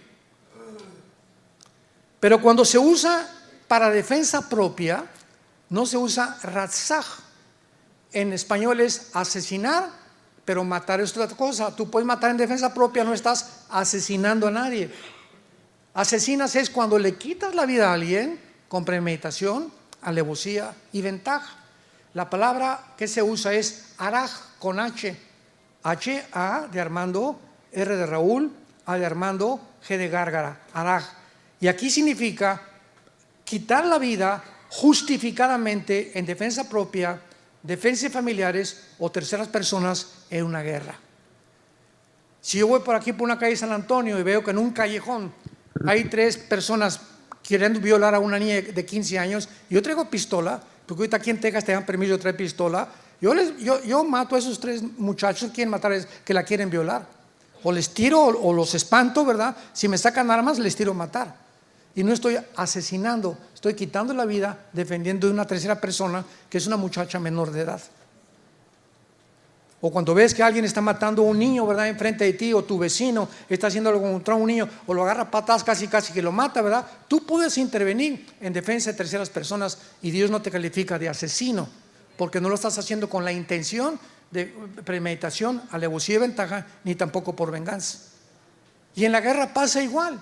Pero cuando se usa para defensa propia, no se usa ratzaj. En español es asesinar, pero matar es otra cosa. Tú puedes matar en defensa propia, no estás asesinando a nadie. Asesinas es cuando le quitas la vida a alguien con premeditación, alevosía y ventaja. La palabra que se usa es araj, con H. H-A de Armando, R de Raúl, A de Armando, G de Gárgara, araj. Y aquí significa quitar la vida justificadamente en defensa propia, defensa de familiares o terceras personas en una guerra. Si yo voy por aquí por una calle de San Antonio y veo que en un callejón hay 3 personas queriendo violar a una niña de 15 años, yo traigo pistola, porque ahorita aquí en Texas te dan permiso de traer pistola, yo mato a esos 3 muchachos que quieren matar, que la quieren violar, o les tiro o los espanto, ¿verdad? Si me sacan armas les tiro a matar. Y no estoy asesinando, estoy quitando la vida defendiendo de una tercera persona que es una muchacha menor de edad. O cuando ves que alguien está matando a un niño, ¿verdad?, enfrente de ti, o tu vecino está haciendo algo contra un niño, o lo agarra a patadas casi que lo mata, ¿verdad? Tú puedes intervenir en defensa de terceras personas y Dios no te califica de asesino, porque no lo estás haciendo con la intención de premeditación, alevosía y ventaja, ni tampoco por venganza. Y en la guerra pasa igual.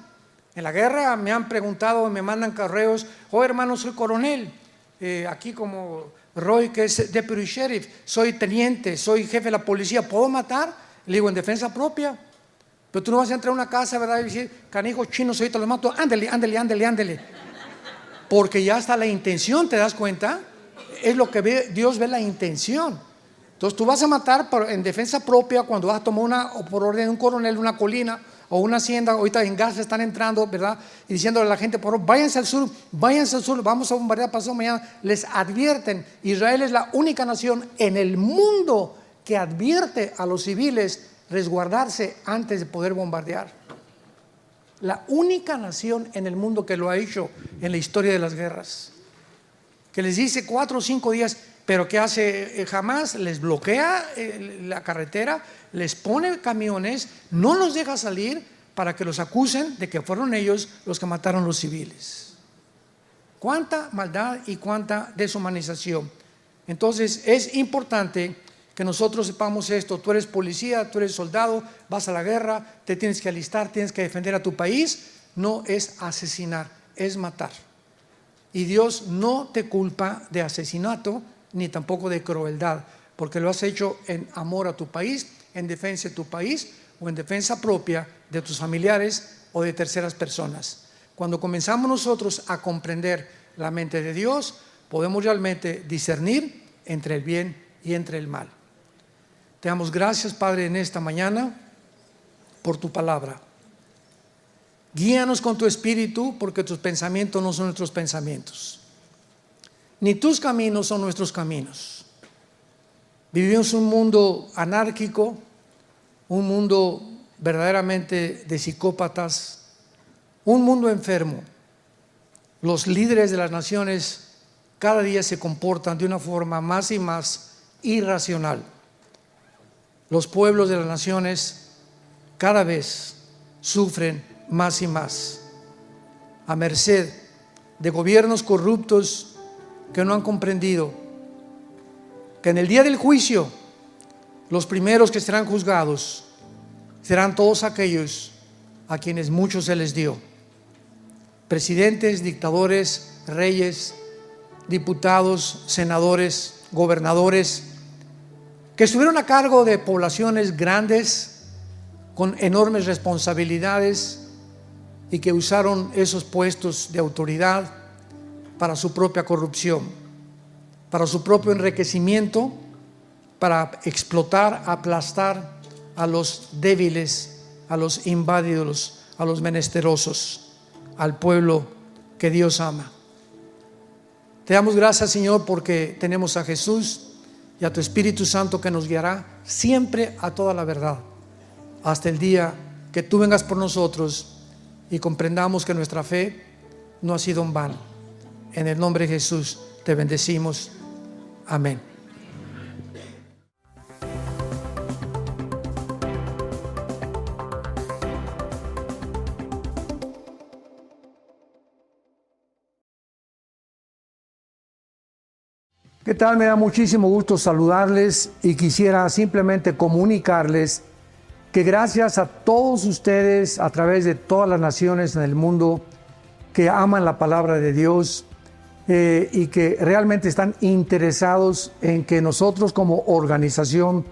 En la guerra me han preguntado, me mandan correos: oh hermano, soy coronel, aquí como Roy, que es deputy sheriff, soy teniente, soy jefe de la policía, ¿puedo matar? Le digo, en defensa propia. Pero tú no vas a entrar a una casa, ¿verdad?, y decir: canijos chinos, ahorita los mato, ándele. Porque ya está la intención, ¿te das cuenta? Es lo que ve, Dios ve la intención. Entonces tú vas a matar en defensa propia cuando vas a tomar o por orden de un coronel, una colina, o una hacienda. Ahorita en Gaza están entrando, ¿verdad? Y diciéndole a la gente, por favor, váyanse al sur, vamos a bombardear pasado mañana. Les advierten. Israel es la única nación en el mundo que advierte a los civiles resguardarse antes de poder bombardear. La única nación en el mundo que lo ha hecho en la historia de las guerras. Que les dice 4 o 5 días, pero ¿qué hace Hamás? Les bloquea la carretera, les pone camiones, no los deja salir para que los acusen de que fueron ellos los que mataron a los civiles. Cuánta maldad y cuánta deshumanización. Entonces es importante que nosotros sepamos esto. Tú eres policía, tú eres soldado, vas a la guerra, te tienes que alistar, tienes que defender a tu país. No es asesinar, es matar. Y Dios no te culpa de asesinato ni tampoco de crueldad, porque lo has hecho en amor a tu país, en defensa de tu país o en defensa propia de tus familiares o de terceras personas. Cuando comenzamos nosotros a comprender la mente de Dios, podemos realmente discernir entre el bien y entre el mal. Te damos gracias, Padre, en esta mañana por tu palabra. Guíanos con tu espíritu, porque tus pensamientos no son nuestros pensamientos, ni tus caminos son nuestros caminos. Vivimos un mundo anárquico, un mundo verdaderamente de psicópatas, un mundo enfermo. Los líderes de las naciones cada día se comportan de una forma más y más irracional. Los pueblos de las naciones cada vez sufren más y más, a merced de gobiernos corruptos que no han comprendido que en el día del juicio los primeros que serán juzgados serán todos aquellos a quienes mucho se les dio: presidentes, dictadores, reyes, diputados, senadores, gobernadores, que estuvieron a cargo de poblaciones grandes con enormes responsabilidades y que usaron esos puestos de autoridad para su propia corrupción, para su propio enriquecimiento, para explotar, aplastar a los débiles, a los inválidos, a los menesterosos, al pueblo que Dios ama. Te damos gracias, Señor, porque tenemos a Jesús y a tu Espíritu Santo que nos guiará siempre a toda la verdad, hasta el día que tú vengas por nosotros y comprendamos que nuestra fe no ha sido en vano. En el nombre de Jesús te bendecimos. Amén. ¿Qué tal? Me da muchísimo gusto saludarles y quisiera simplemente comunicarles que gracias a todos ustedes a través de todas las naciones en el mundo que aman la palabra de Dios y que realmente están interesados en que nosotros como organización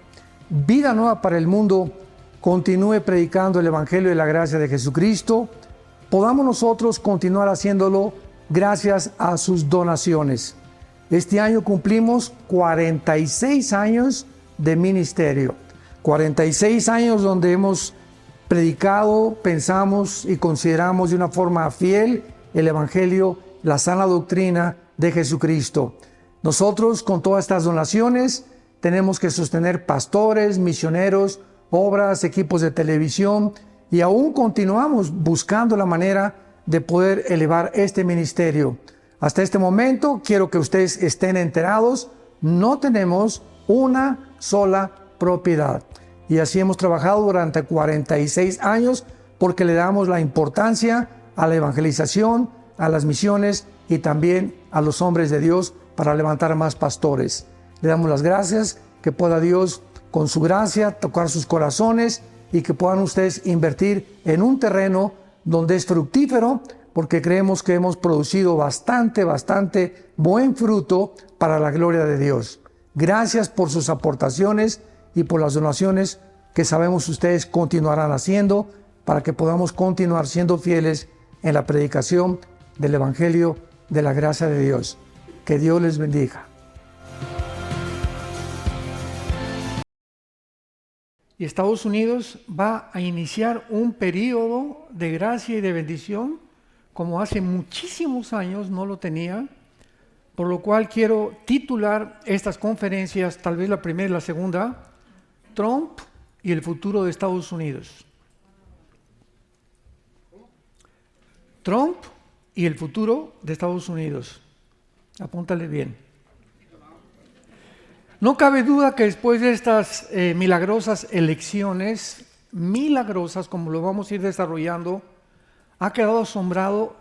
Vida Nueva para el Mundo continúe predicando el Evangelio de la gracia de Jesucristo, podamos nosotros continuar haciéndolo gracias a sus donaciones. Este año cumplimos 46 años de ministerio. 46 años donde hemos predicado, pensamos y consideramos de una forma fiel el Evangelio, la sana doctrina de Jesucristo. Nosotros con todas estas donaciones tenemos que sostener pastores, misioneros, obras, equipos de televisión y aún continuamos buscando la manera de poder elevar este ministerio. Hasta este momento quiero que ustedes estén enterados, no tenemos una sola propiedad. Y así hemos trabajado durante 46 años porque le damos la importancia a la evangelización, a las misiones y también a los hombres de Dios para levantar más pastores. Le damos las gracias, que pueda Dios con su gracia tocar sus corazones y que puedan ustedes invertir en un terreno donde es fructífero, porque creemos que hemos producido bastante buen fruto para la gloria de Dios. Gracias por sus aportaciones y por las donaciones que sabemos ustedes continuarán haciendo para que podamos continuar siendo fieles en la predicación del Evangelio de la gracia de Dios. Que Dios les bendiga. y Estados Unidos va a iniciar un periodo de gracia y de bendición como hace muchísimos años no lo tenía, por lo cual quiero titular estas conferencias, tal vez la primera y la segunda, Trump y el futuro de Estados Unidos. Trump y el futuro de Estados Unidos. Apúntale bien. No cabe duda que después de estas milagrosas elecciones, milagrosas como lo vamos a ir desarrollando, ha quedado asombrado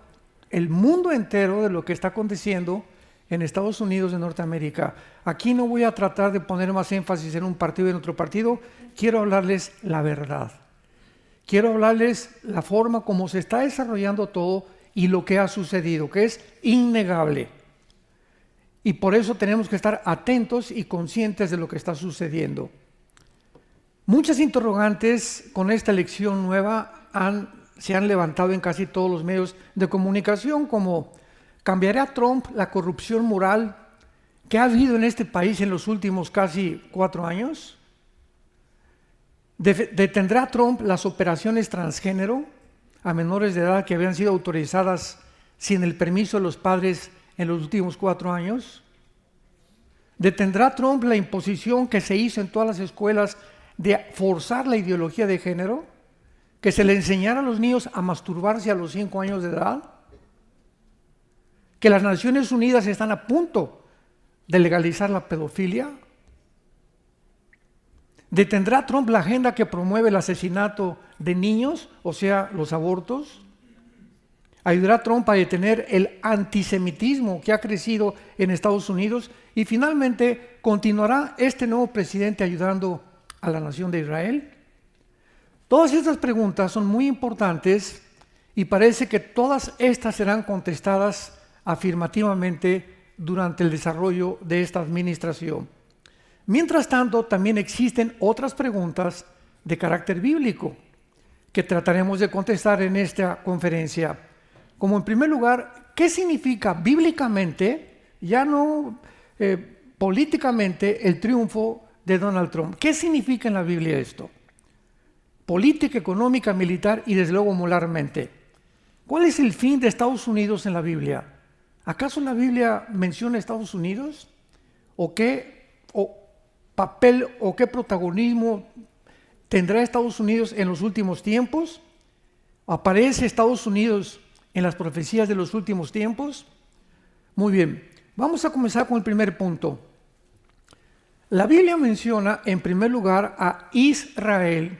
el mundo entero de lo que está aconteciendo en Estados Unidos de Norteamérica. Aquí no voy a tratar de poner más énfasis en un partido y en otro partido, quiero hablarles la verdad. Quiero hablarles la forma como se está desarrollando todo y lo que ha sucedido, que es innegable. Y por eso tenemos que estar atentos y conscientes de lo que está sucediendo. Muchas interrogantes con esta elección nueva se han levantado en casi todos los medios de comunicación, como ¿cambiará Trump la corrupción moral que ha habido en este país en los últimos casi 4 años? ¿Detendrá Trump las operaciones transgénero a menores de edad que habían sido autorizadas sin el permiso de los padres en los últimos 4 años? ¿Detendrá Trump la imposición que se hizo en todas las escuelas de forzar la ideología de género? ¿Que se le enseñara a los niños a masturbarse a los 5 años de edad? ¿Que las Naciones Unidas están a punto de legalizar la pedofilia? ¿Detendrá Trump la agenda que promueve el asesinato de niños, o sea, los abortos? ¿Ayudará Trump a detener el antisemitismo que ha crecido en Estados Unidos? Y finalmente, ¿continuará este nuevo presidente ayudando a la nación de Israel? Todas estas preguntas son muy importantes y parece que todas estas serán contestadas afirmativamente durante el desarrollo de esta administración. Mientras tanto, también existen otras preguntas de carácter bíblico que trataremos de contestar en esta conferencia. Como en primer lugar, ¿qué significa bíblicamente, ya no políticamente, el triunfo de Donald Trump? ¿Qué significa en la Biblia esto? Política, económica, militar y desde luego moralmente. ¿Cuál es el fin de Estados Unidos en la Biblia? ¿Acaso la Biblia menciona Estados Unidos? ¿O qué papel o qué protagonismo tendrá Estados Unidos en los últimos tiempos? ¿Aparece Estados Unidos en las profecías de los últimos tiempos? Muy bien, vamos a comenzar con el primer punto. La Biblia menciona en primer lugar a Israel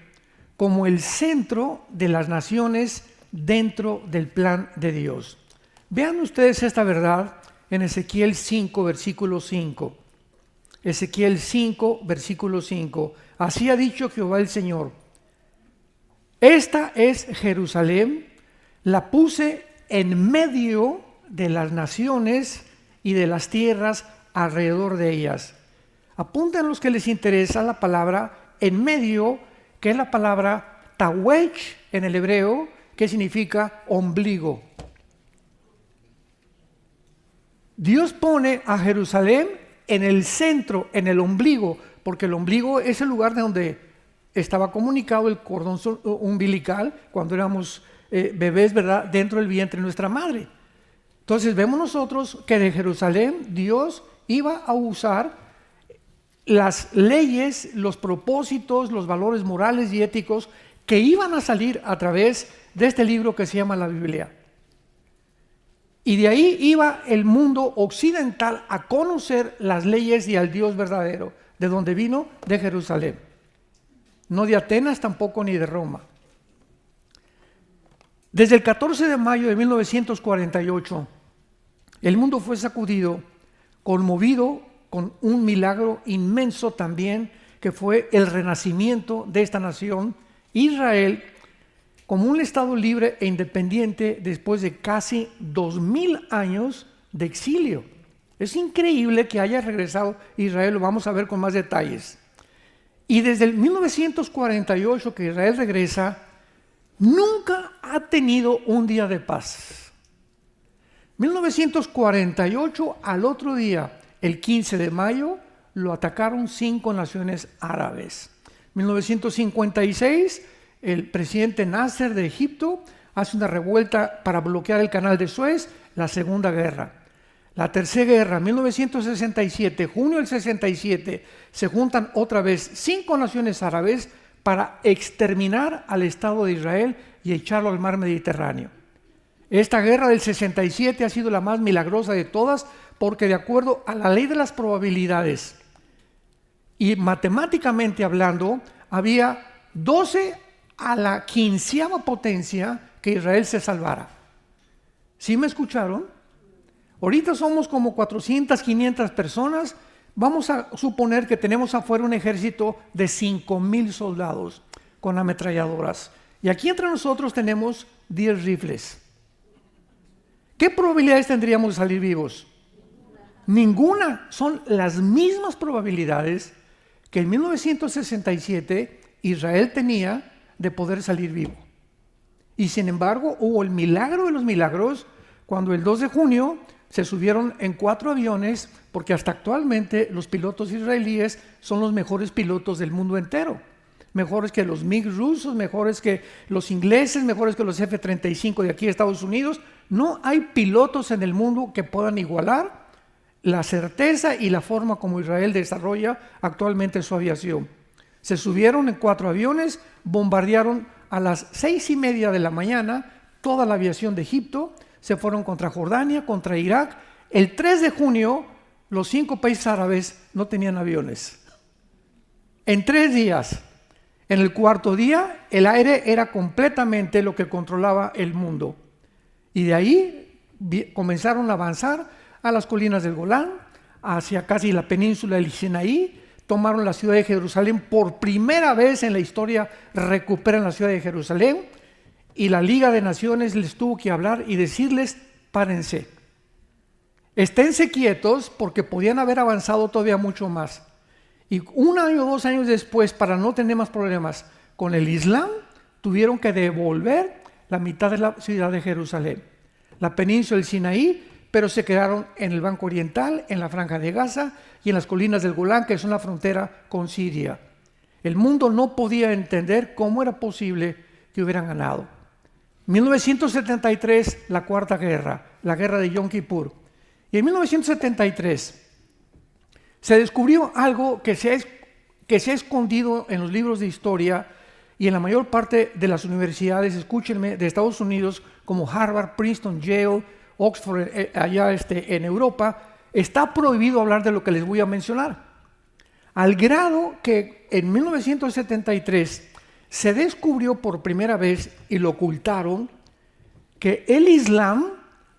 como el centro de las naciones dentro del plan de Dios. Vean ustedes esta verdad en Ezequiel 5, versículo 5. Ezequiel 5, versículo 5. Así ha dicho Jehová el Señor: esta es Jerusalén, la puse en medio de las naciones y de las tierras alrededor de ellas. Apunten los que les interesa la palabra en medio, que es la palabra tawech en el hebreo, que significa ombligo. Dios pone a Jerusalén en el centro, en el ombligo, porque el ombligo es el lugar de donde estaba comunicado el cordón umbilical cuando éramos bebés, ¿verdad?, dentro del vientre de nuestra madre. Entonces vemos nosotros que de Jerusalén Dios iba a usar las leyes, los propósitos, los valores morales y éticos que iban a salir a través de este libro que se llama la Biblia. Y de ahí iba el mundo occidental a conocer las leyes y al Dios verdadero. ¿De dónde vino? De Jerusalén. No de Atenas tampoco ni de Roma. Desde el 14 de mayo de 1948, el mundo fue sacudido, conmovido con un milagro inmenso también, que fue el renacimiento de esta nación, Israel, como un estado libre e independiente después de casi 2000 años de exilio. Es increíble que haya regresado Israel, lo vamos a ver con más detalles. Y desde el 1948 que Israel regresa, nunca ha tenido un día de paz. 1948, al otro día, el 15 de mayo, lo atacaron 5 naciones árabes. 1956, el presidente Nasser de Egipto hace una revuelta para bloquear el canal de Suez, la Segunda Guerra. La Tercera Guerra, 1967, junio del 67, se juntan otra vez 5 naciones árabes para exterminar al Estado de Israel y echarlo al mar Mediterráneo. Esta guerra del 67 ha sido la más milagrosa de todas porque de acuerdo a la ley de las probabilidades y matemáticamente hablando, había 12 a la 15ª potencia que Israel se salvara. ¿Sí me escucharon? Ahorita somos como 400, 500 personas. Vamos a suponer que tenemos afuera un ejército de 5,000 soldados con ametralladoras. Y aquí entre nosotros tenemos 10 rifles. ¿Qué probabilidades tendríamos de salir vivos? Ninguna. Son las mismas probabilidades que en 1967 Israel tenía de poder salir vivo. Y sin embargo hubo el milagro de los milagros cuando el 2 de junio se subieron en 4 aviones, porque hasta actualmente los pilotos israelíes son los mejores pilotos del mundo entero. Mejores que los MiG rusos, mejores que los ingleses, mejores que los F-35 de aquí de Estados Unidos. No hay pilotos en el mundo que puedan igualar la certeza y la forma como Israel desarrolla actualmente su aviación. Se subieron en 4 aviones, bombardearon a las 6:30 de la mañana toda la aviación de Egipto, se fueron contra Jordania, contra Irak. El 3 de junio, los 5 países árabes no tenían aviones. En 3 días, en el 4.º día, el aire era completamente lo que controlaba el mundo. Y de ahí comenzaron a avanzar a las colinas del Golán, hacia casi la península del Sinaí, tomaron la ciudad de Jerusalén. Por primera vez en la historia recuperan la ciudad de Jerusalén. Y la Liga de Naciones les tuvo que hablar y decirles: párense, esténse quietos, porque podían haber avanzado todavía mucho más. Y 1 año o 2 años después, para no tener más problemas con el Islam, tuvieron que devolver la mitad de la ciudad de Jerusalén, la península del Sinaí, pero se quedaron en el Banco Oriental, en la Franja de Gaza y en las colinas del Golán, que son la frontera con Siria. El mundo no podía entender cómo era posible que hubieran ganado. 1973, la Cuarta Guerra, la guerra de Yom Kippur. Y en 1973 se descubrió algo que se ha escondido en los libros de historia y en la mayor parte de las universidades, escúchenme, de Estados Unidos, como Harvard, Princeton, Yale, Oxford, allá en Europa. Está prohibido hablar de lo que les voy a mencionar. Al grado que en 1973 se descubrió por primera vez, y lo ocultaron, que el Islam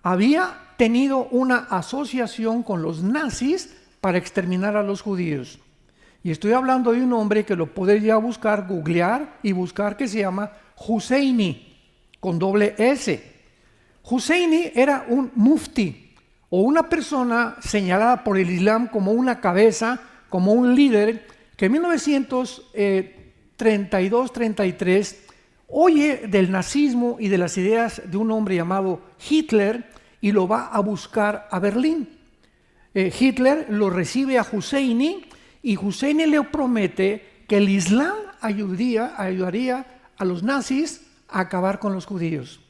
había tenido una asociación con los nazis para exterminar a los judíos. Y estoy hablando de un hombre que lo podría buscar, googlear y buscar, que se llama Husseini, con doble S. Husseini era un mufti, o una persona señalada por el Islam como una cabeza, como un líder, que en 1932-33 oye del nazismo y de las ideas de un hombre llamado Hitler y lo va a buscar a Berlín. Hitler lo recibe a Husseini y Husseini le promete que el Islam ayudaría a los nazis a acabar con los judíos.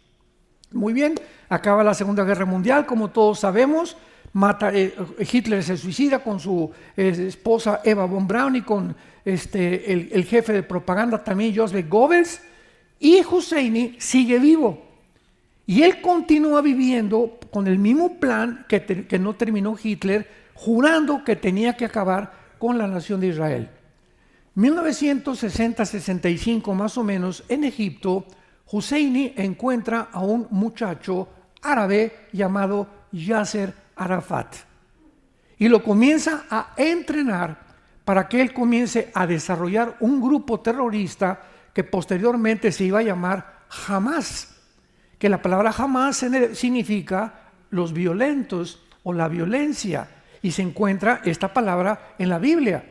Muy bien, acaba la Segunda Guerra Mundial, como todos sabemos. Hitler se suicida con su esposa Eva von Braun y con el jefe de propaganda también, Joseph Goebbels, y Husseini sigue vivo. Y él continúa viviendo con el mismo plan que no terminó Hitler, jurando que tenía que acabar con la nación de Israel. 1960-65 más o menos, en Egipto, Husseini encuentra a un muchacho árabe llamado Yasser Arafat y lo comienza a entrenar para que él comience a desarrollar un grupo terrorista que posteriormente se iba a llamar Hamas, que la palabra Hamas significa los violentos o la violencia, y se encuentra esta palabra en la Biblia.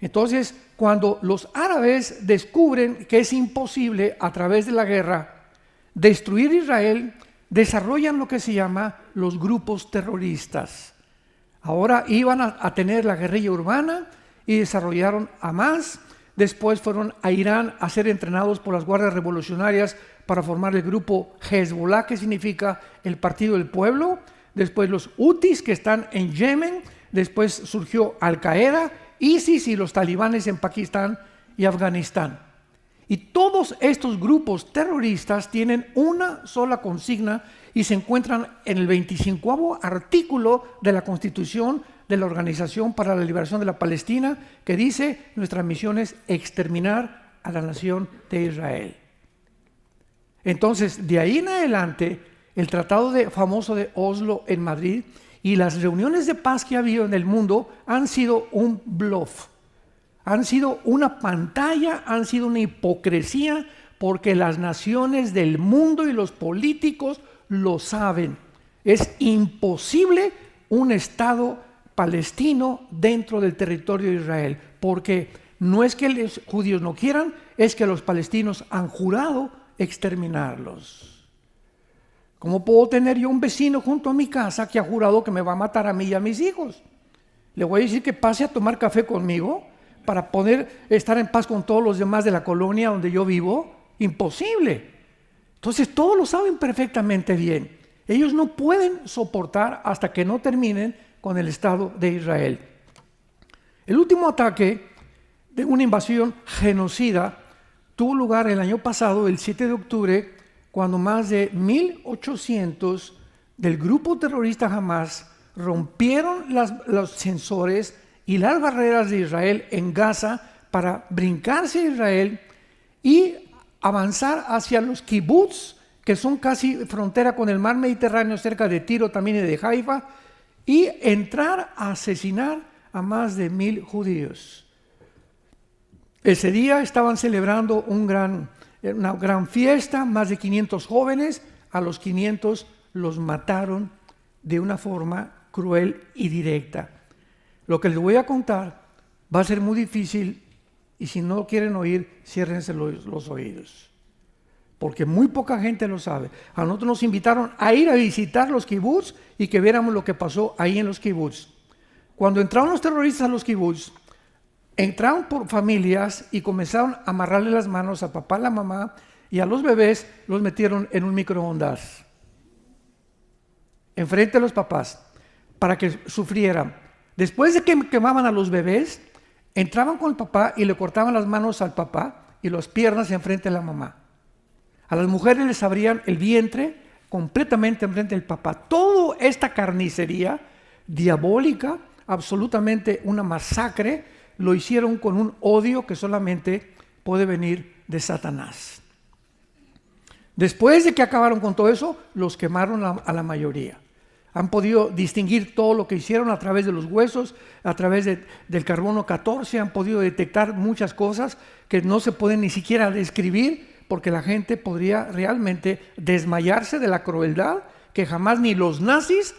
Entonces, cuando los árabes descubren que es imposible a través de la guerra destruir Israel, desarrollan lo que se llama los grupos terroristas. Ahora iban a tener la guerrilla urbana y desarrollaron Hamas, después fueron a Irán a ser entrenados por las guardias revolucionarias para formar el grupo Hezbollah, que significa el Partido del Pueblo, después los Hutis, que están en Yemen, después surgió Al-Qaeda, ISIS y los talibanes en Pakistán y Afganistán. Y todos estos grupos terroristas tienen una sola consigna y se encuentran en el 25º artículo de la Constitución de la Organización para la Liberación de la Palestina, que dice: nuestra misión es exterminar a la nación de Israel. Entonces, de ahí en adelante, el tratado famoso de Oslo en Madrid y las reuniones de paz que ha habido en el mundo han sido un bluff, han sido una pantalla, han sido una hipocresía, porque las naciones del mundo y los políticos lo saben. Es imposible un Estado palestino dentro del territorio de Israel, porque no es que los judíos no quieran, es que los palestinos han jurado exterminarlos. ¿Cómo puedo tener yo un vecino junto a mi casa que ha jurado que me va a matar a mí y a mis hijos? Le voy a decir que pase a tomar café conmigo para poder estar en paz con todos los demás de la colonia donde yo vivo. Imposible. Entonces todos lo saben perfectamente bien. Ellos no pueden soportar hasta que no terminen con el Estado de Israel. El último ataque de una invasión genocida tuvo lugar el año pasado, el 7 de octubre, cuando más de 1.800 del grupo terrorista Hamas rompieron los sensores y las barreras de Israel en Gaza para brincarse a Israel y avanzar hacia los kibbutz, que son casi frontera con el mar Mediterráneo, cerca de Tiro también y de Haifa, y entrar a asesinar a más de 1.000 judíos. Ese día estaban celebrando una gran fiesta, más de 500 jóvenes, a los 500 los mataron de una forma cruel y directa. Lo que les voy a contar va a ser muy difícil, y si no quieren oír, ciérrense los oídos, porque muy poca gente lo sabe. A nosotros nos invitaron a ir a visitar los kibbutz y que viéramos lo que pasó ahí en los kibbutz. Cuando entraron los terroristas a los kibbutz, entraron por familias y comenzaron a amarrarle las manos a papá, a la mamá, y a los bebés los metieron en un microondas enfrente de los papás para que sufrieran. Después de que quemaban a los bebés, entraban con el papá y le cortaban las manos al papá y las piernas enfrente de la mamá. A las mujeres les abrían el vientre completamente enfrente del papá. Toda esta carnicería diabólica, absolutamente una masacre, lo hicieron con un odio que solamente puede venir de Satanás. Después de que acabaron con todo eso, los quemaron a la mayoría. Han podido distinguir todo lo que hicieron a través de los huesos, a través del carbono 14, han podido detectar muchas cosas que no se pueden ni siquiera describir, porque la gente podría realmente desmayarse de la crueldad que jamás ni los nazis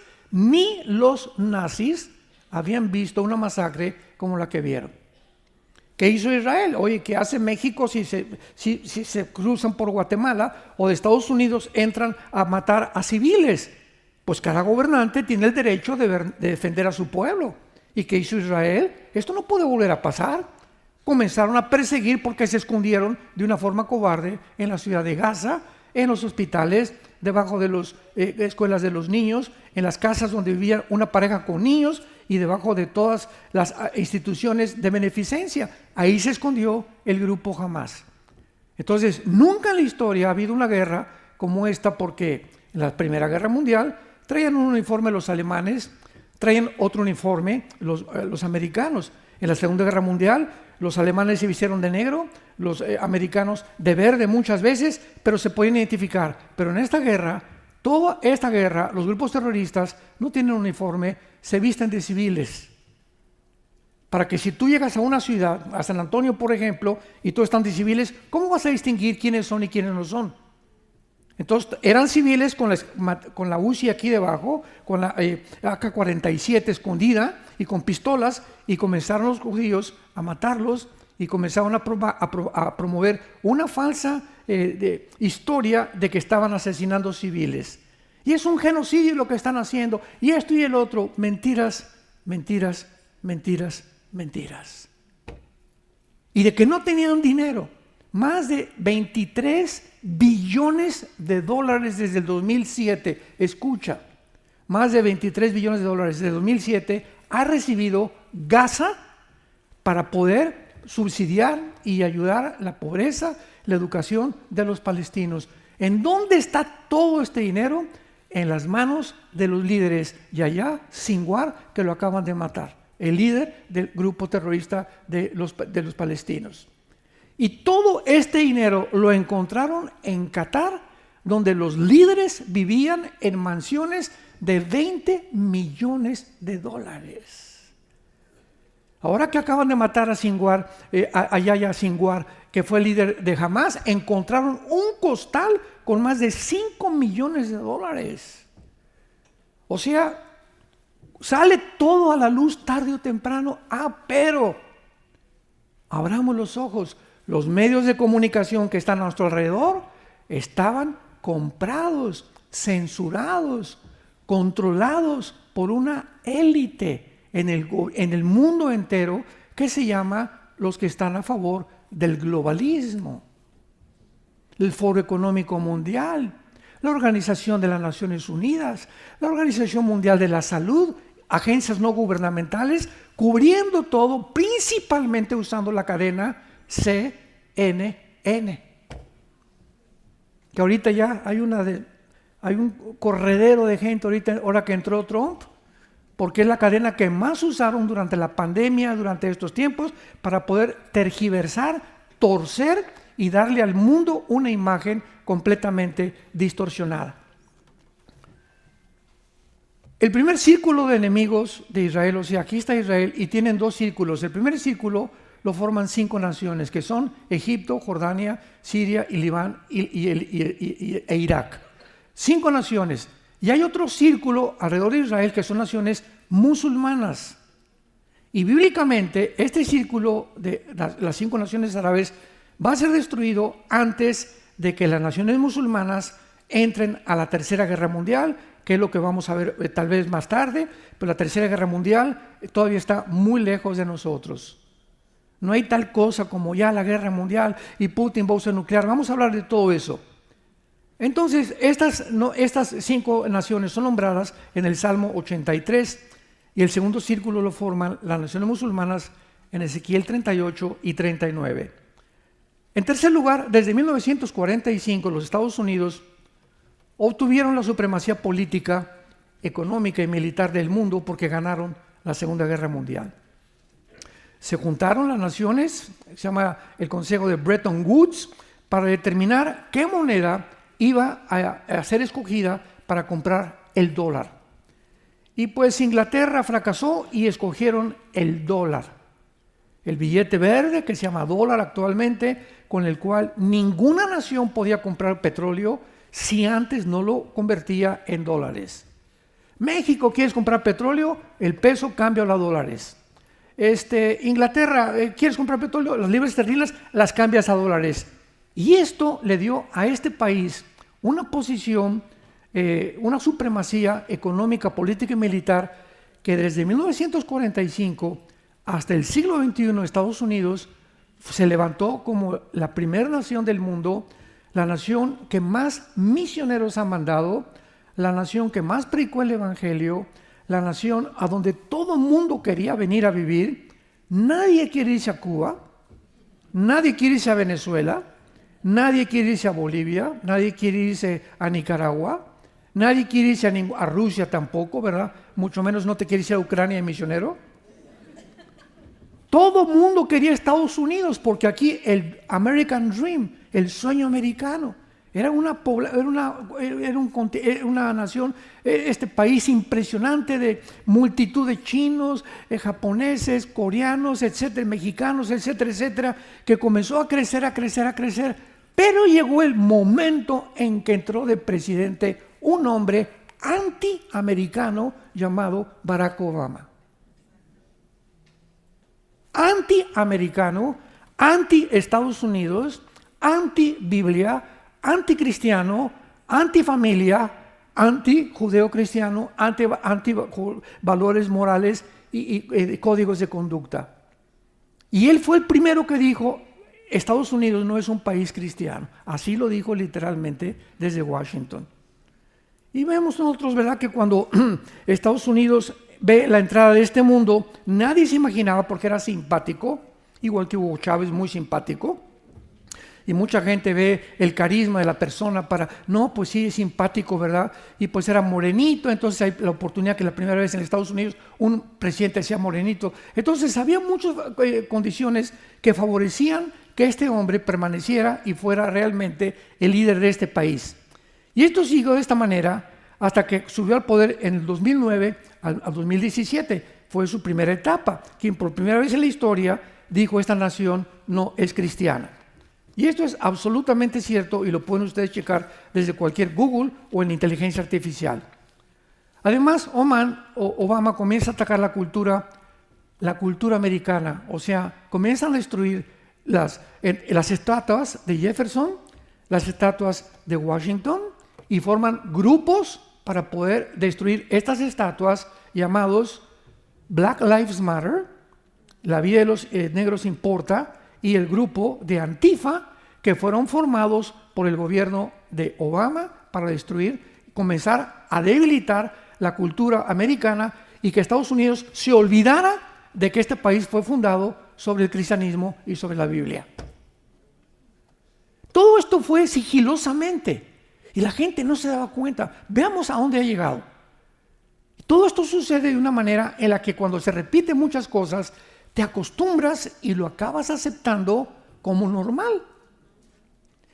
habían visto una masacre como la que vieron. ¿Qué hizo Israel? Oye, ¿qué hace México si se cruzan por Guatemala, o de Estados Unidos entran a matar a civiles? Pues cada gobernante tiene el derecho de defender a su pueblo. ¿Y qué hizo Israel? Esto no puede volver a pasar. Comenzaron a perseguir porque se escondieron de una forma cobarde en la ciudad de Gaza, en los hospitales, debajo de las escuelas de los niños, en las casas donde vivía una pareja con niños y debajo de todas las instituciones de beneficencia. Ahí se escondió el grupo Hamas. Entonces, nunca en la historia ha habido una guerra como esta, porque en la Primera Guerra Mundial traían un uniforme los alemanes, traían otro uniforme los americanos. En la Segunda Guerra Mundial los alemanes se vistieron de negro, los americanos de verde muchas veces, pero se pueden identificar. Pero en esta guerra, toda esta guerra, los grupos terroristas no tienen uniforme, se visten de civiles. Para que si tú llegas a una ciudad, a San Antonio por ejemplo, y todos están de civiles, ¿cómo vas a distinguir quiénes son y quiénes no son? Entonces eran civiles con la UCI aquí debajo, con la AK-47 escondida y con pistolas, y comenzaron los judíos a matarlos y comenzaron a promover una falsa historia de que estaban asesinando civiles. Y es un genocidio lo que están haciendo, y esto y el otro. Mentiras, mentiras, mentiras, mentiras. y de que no tenían dinero. Más de 23 billones de dólares desde el 2007. Escucha, más de 23 billones de dólares desde el 2007 ha recibido Gaza para poder subsidiar y ayudar la pobreza, la educación de los palestinos. ¿En dónde está todo este dinero? En las manos de los líderes Yahya Sinwar, que lo acaban de matar, el líder del grupo terrorista de los palestinos. Y todo este dinero lo encontraron en Qatar, donde los líderes vivían en mansiones de 20 millones de dólares. Ahora que acaban de matar a Sinwar, a Yahya Sinwar, que fue el líder de Hamas, encontraron un costal con más de 5 millones de dólares. O sea, sale todo a la luz tarde o temprano. Pero abramos los ojos. Los medios de comunicación que están a nuestro alrededor estaban comprados, censurados, controlados por una élite en el mundo entero que se llama los que están a favor del globalismo, el Foro Económico Mundial, la Organización de las Naciones Unidas, la Organización Mundial de la Salud, agencias no gubernamentales, cubriendo todo, principalmente usando la cadena CNN, que ahorita ya hay un corredero de gente ahora que entró Trump, porque es la cadena que más usaron durante la pandemia, durante estos tiempos, para poder tergiversar, torcer y darle al mundo una imagen completamente distorsionada. El primer círculo de enemigos de Israel, o sea, aquí está Israel y tienen dos círculos. El primer círculo lo forman 5 naciones, que son Egipto, Jordania, Siria y Líbano e Irak. 5 naciones. Y hay otro círculo alrededor de Israel que son naciones musulmanas. Y bíblicamente este círculo de las 5 naciones árabes va a ser destruido antes de que las naciones musulmanas entren a la Tercera Guerra Mundial, que es lo que vamos a ver tal vez más tarde, pero la Tercera Guerra Mundial todavía está muy lejos de nosotros. No hay tal cosa como ya la guerra mundial y Putin va a usar nuclear. Vamos a hablar de todo eso. Entonces, estas 5 naciones son nombradas en el Salmo 83 y el segundo círculo lo forman las naciones musulmanas en Ezequiel 38 y 39. En tercer lugar, desde 1945 los Estados Unidos obtuvieron la supremacía política, económica y militar del mundo porque ganaron la Segunda Guerra Mundial. Se juntaron las naciones, se llama el Consejo de Bretton Woods, para determinar qué moneda iba a ser escogida para comprar el dólar. Y pues Inglaterra fracasó y escogieron el dólar, el billete verde que se llama dólar actualmente, con el cual ninguna nación podía comprar petróleo si antes no lo convertía en dólares. México, ¿quieres comprar petróleo? El peso cambia a dólares. Inglaterra, ¿quieres comprar petróleo? Las libras esterlinas las cambias a dólares. Y esto le dio a este país una posición, una supremacía económica, política y militar que desde 1945 hasta el siglo XXI Estados Unidos se levantó como la primera nación del mundo, la nación que más misioneros ha mandado, la nación que más predicó el evangelio, la nación a donde todo el mundo quería venir a vivir. Nadie quiere irse a Cuba, nadie quiere irse a Venezuela, nadie quiere irse a Bolivia, nadie quiere irse a Nicaragua, nadie quiere irse a Rusia tampoco, ¿verdad? Mucho menos no te quiere irse a Ucrania de misionero. Todo el mundo quería Estados Unidos porque aquí el American Dream, el sueño americano, era una nación, este país impresionante de multitud de chinos, japoneses, coreanos, etcétera, mexicanos, etcétera, etcétera, que comenzó a crecer. Pero llegó el momento en que entró de presidente un hombre antiamericano llamado Barack Obama. Antiamericano, anti-Estados Unidos, anti-Biblia, anticristiano, antifamilia, anti-judeo-cristiano, anti-valores morales y códigos de conducta. Y él fue el primero que dijo, Estados Unidos no es un país cristiano. Así lo dijo literalmente desde Washington. Y vemos nosotros, ¿verdad?, que cuando Estados Unidos ve la entrada de este mundo, nadie se imaginaba, porque era simpático, igual que Hugo Chávez, muy simpático. Y mucha gente ve el carisma de la persona no, pues sí, es simpático, ¿verdad? Y pues era morenito, entonces hay la oportunidad que la primera vez en Estados Unidos un presidente sea morenito. Entonces había muchas condiciones que favorecían que este hombre permaneciera y fuera realmente el líder de este país. Y esto siguió de esta manera hasta que subió al poder en el 2009 al 2017. Fue su primera etapa, quien por primera vez en la historia dijo: esta nación no es cristiana. Y esto es absolutamente cierto y lo pueden ustedes checar desde cualquier Google o en inteligencia artificial. Además, Obama comienza a atacar la cultura americana, o sea, comienzan a destruir las estatuas de Jefferson, las estatuas de Washington, y forman grupos para poder destruir estas estatuas llamados Black Lives Matter, la vida de los negros importa, y el grupo de Antifa, que fueron formados por el gobierno de Obama para destruir, comenzar a debilitar la cultura americana y que Estados Unidos se olvidara de que este país fue fundado sobre el cristianismo y sobre la Biblia. Todo esto fue sigilosamente y la gente no se daba cuenta. Veamos a dónde ha llegado. Todo esto sucede de una manera en la que cuando se repiten muchas cosas, te acostumbras y lo acabas aceptando como normal.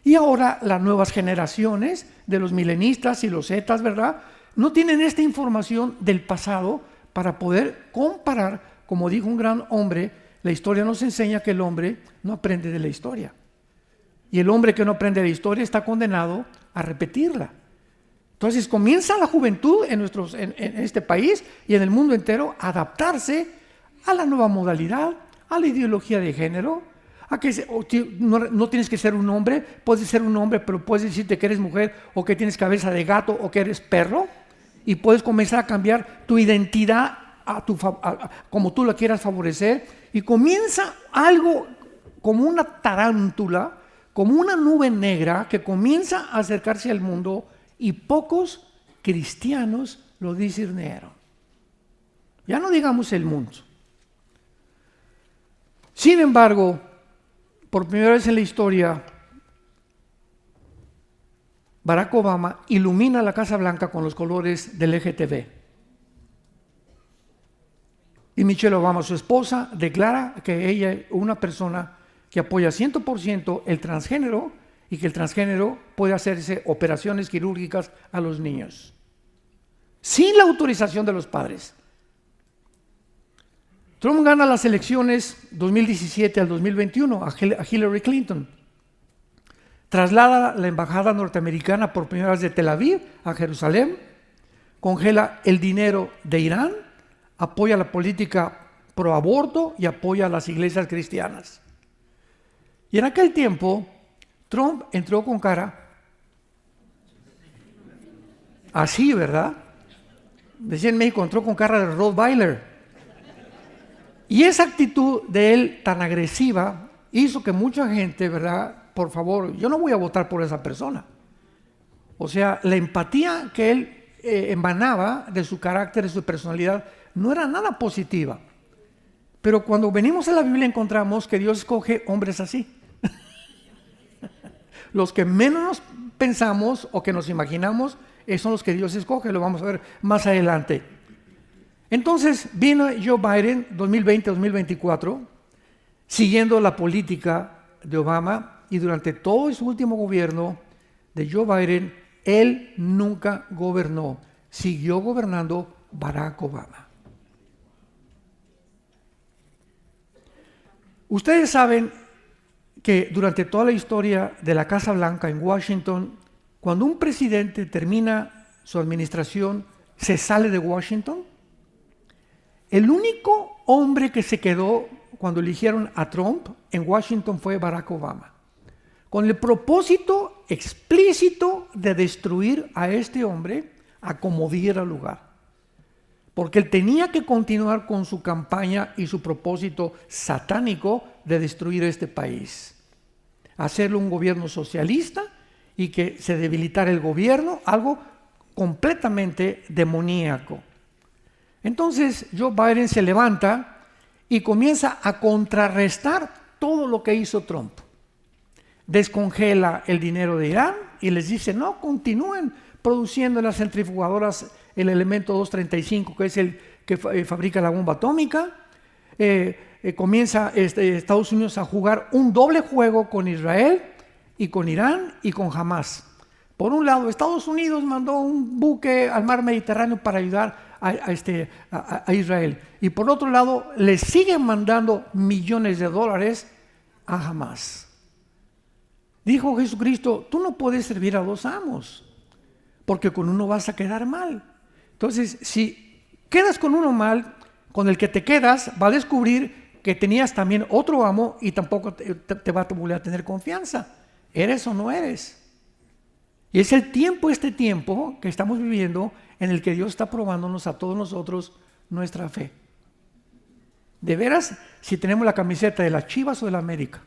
Y ahora las nuevas generaciones de los milenistas y los zetas, ¿verdad?, no tienen esta información del pasado para poder comparar. Como dijo un gran hombre, la historia nos enseña que el hombre no aprende de la historia. Y el hombre que no aprende de la historia está condenado a repetirla. Entonces comienza la juventud en este país y en el mundo entero a adaptarse a la nueva modalidad, a la ideología de género, a que no tienes que ser un hombre, puedes ser un hombre, pero puedes decirte que eres mujer o que tienes cabeza de gato o que eres perro, y puedes comenzar a cambiar tu identidad como tú la quieras favorecer, y comienza algo como una tarántula, como una nube negra que comienza a acercarse al mundo, y pocos cristianos lo discernieron. Ya no digamos el mundo. Sin embargo, por primera vez en la historia, Barack Obama ilumina la Casa Blanca con los colores del LGTB. Y Michelle Obama, su esposa, declara que ella es una persona que apoya 100% el transgénero y que el transgénero puede hacerse operaciones quirúrgicas a los niños, sin la autorización de los padres. Trump gana las elecciones 2017 al 2021 a Hillary Clinton. Traslada la embajada norteamericana por primera vez de Tel Aviv a Jerusalén. Congela el dinero de Irán. Apoya la política pro aborto y apoya a las iglesias cristianas. Y en aquel tiempo, Trump entró con cara así, ¿verdad? Decía en México, entró con cara de Rottweiler. Y esa actitud de él tan agresiva hizo que mucha gente, ¿verdad? Por favor, yo no voy a votar por esa persona. O sea, la empatía que él emanaba de su carácter, de su personalidad, no era nada positiva. Pero cuando venimos a la Biblia encontramos que Dios escoge hombres así. Los que menos pensamos o que nos imaginamos, son los que Dios escoge, lo vamos a ver más adelante. Entonces vino Joe Biden 2020-2024, siguiendo la política de Obama, y durante todo su último gobierno de Joe Biden, él nunca gobernó, siguió gobernando Barack Obama. Ustedes saben que durante toda la historia de la Casa Blanca en Washington, cuando un presidente termina su administración, se sale de Washington. El único hombre que se quedó cuando eligieron a Trump en Washington fue Barack Obama, con el propósito explícito de destruir a este hombre a como diera lugar. porque él tenía que continuar con su campaña y su propósito satánico de destruir este país, hacerlo un gobierno socialista y que se debilitara el gobierno, algo completamente demoníaco. Entonces Joe Biden se levanta y comienza a contrarrestar todo lo que hizo Trump. Descongela el dinero de Irán y les dice, no, continúen produciendo en las centrifugadoras el elemento 235, que es el que fabrica la bomba atómica. Comienza Estados Unidos a jugar un doble juego con Israel y con Irán y con Hamás. Por un lado, Estados Unidos mandó un buque al mar Mediterráneo para ayudar a Israel. Y por otro lado, le siguen mandando millones de dólares a Hamás. Dijo Jesucristo, tú no puedes servir a dos amos, porque con uno vas a quedar mal. Entonces, si quedas con uno mal, con el que te quedas va a descubrir que tenías también otro amo y tampoco te va a volver a tener confianza. ¿Eres o no eres? Y es el tiempo, este tiempo que estamos viviendo, en el que Dios está probándonos a todos nosotros nuestra fe. De veras, si tenemos la camiseta de las Chivas o de la América,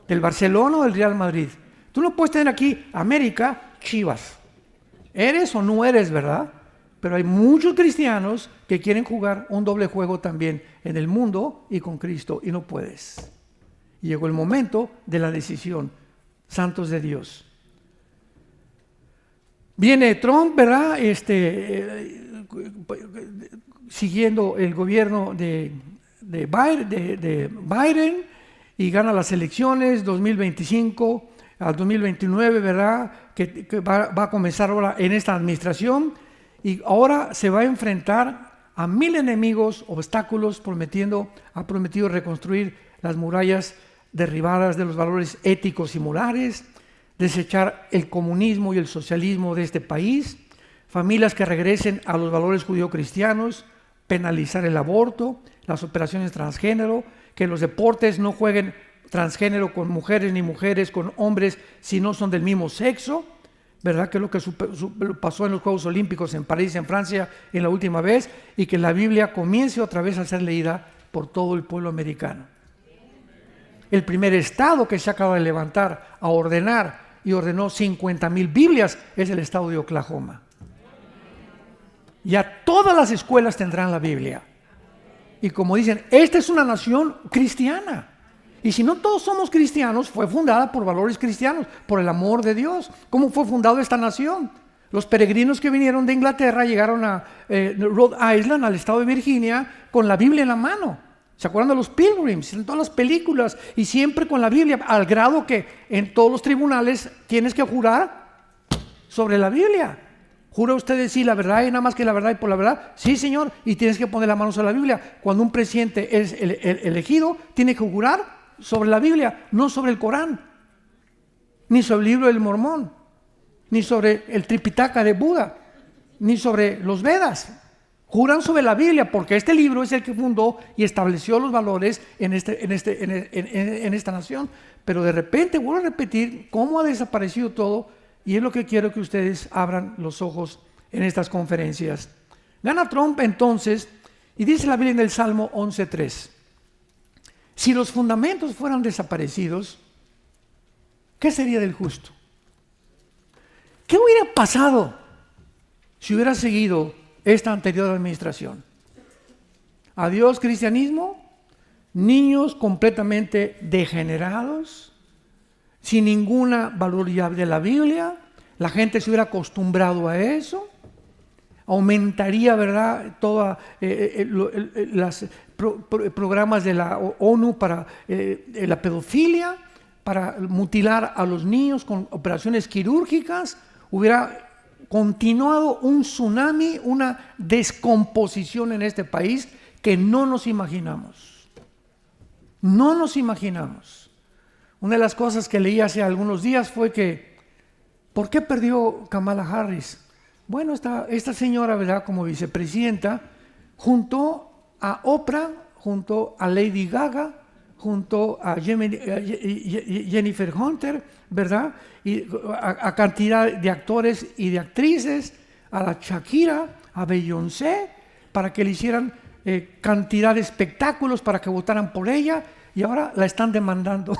del Barcelona o del Real Madrid. Tú no puedes tener aquí América, Chivas. ¿Eres o no eres, verdad? Pero hay muchos cristianos que quieren jugar un doble juego también en el mundo y con Cristo, y no puedes. Y llegó el momento de la decisión, santos de Dios. Viene Trump, ¿verdad? Siguiendo el gobierno de Biden, y gana las elecciones 2025 al 2029, ¿verdad? Que va a comenzar ahora en esta administración, y ahora se va a enfrentar a 1000 enemigos, obstáculos, ha prometido reconstruir las murallas derribadas de los valores éticos y morales, desechar el comunismo y el socialismo de este país, familias que regresen a los valores judío-cristianos, penalizar el aborto, las operaciones transgénero, que los deportes no jueguen transgénero con mujeres ni mujeres con hombres si no son del mismo sexo, ¿verdad? Que es lo que pasó en los Juegos Olímpicos en París, en Francia, en la última vez, y que la Biblia comience otra vez a ser leída por todo el pueblo americano. El primer estado que se acaba de levantar a ordenar y ordenó 50,000 Biblias es el estado de Oklahoma. Ya todas las escuelas tendrán la Biblia. Y como dicen, esta es una nación cristiana. Y si no todos somos cristianos, fue fundada por valores cristianos, por el amor de Dios. ¿Cómo fue fundada esta nación? Los peregrinos que vinieron de Inglaterra llegaron a Rhode Island, al estado de Virginia, con la Biblia en la mano. ¿Se acuerdan de los Pilgrims? En todas las películas, y siempre con la Biblia, al grado que en todos los tribunales tienes que jurar sobre la Biblia. ¿Jura usted decir la verdad y nada más que la verdad y por la verdad? Sí, señor, y tienes que poner la mano sobre la Biblia. Cuando un presidente es elegido, tiene que jurar sobre la Biblia, no sobre el Corán, ni sobre el libro del Mormón, ni sobre el Tripitaka de Buda, ni sobre los Vedas. Juran sobre la Biblia, porque este libro es el que fundó y estableció los valores en esta nación. Pero de repente, vuelvo a repetir, cómo ha desaparecido todo. Y es lo que quiero que ustedes abran los ojos en estas conferencias. Gana Trump entonces, y dice la Biblia en el Salmo 11:3, si los fundamentos fueran desaparecidos, ¿qué sería del justo? ¿Qué hubiera pasado si hubiera seguido esta anterior administración? Adiós cristianismo, niños completamente degenerados, sin ninguna valoridad de la Biblia, la gente se hubiera acostumbrado a eso, aumentaría, ¿verdad?, todos los programas de la ONU para la pedofilia, para mutilar a los niños con operaciones quirúrgicas, hubiera continuado un tsunami, una descomposición en este país que no nos imaginamos. No nos imaginamos. Una de las cosas que leí hace algunos días fue que, ¿por qué perdió Kamala Harris? Bueno, esta señora, ¿verdad?, como vicepresidenta, junto a Oprah, junto a Lady Gaga, junto a Jennifer Hunter, ¿verdad?, y a cantidad de actores y de actrices, a la Shakira, a Beyoncé para que le hicieran cantidad de espectáculos para que votaran por ella, y ahora la están demandando.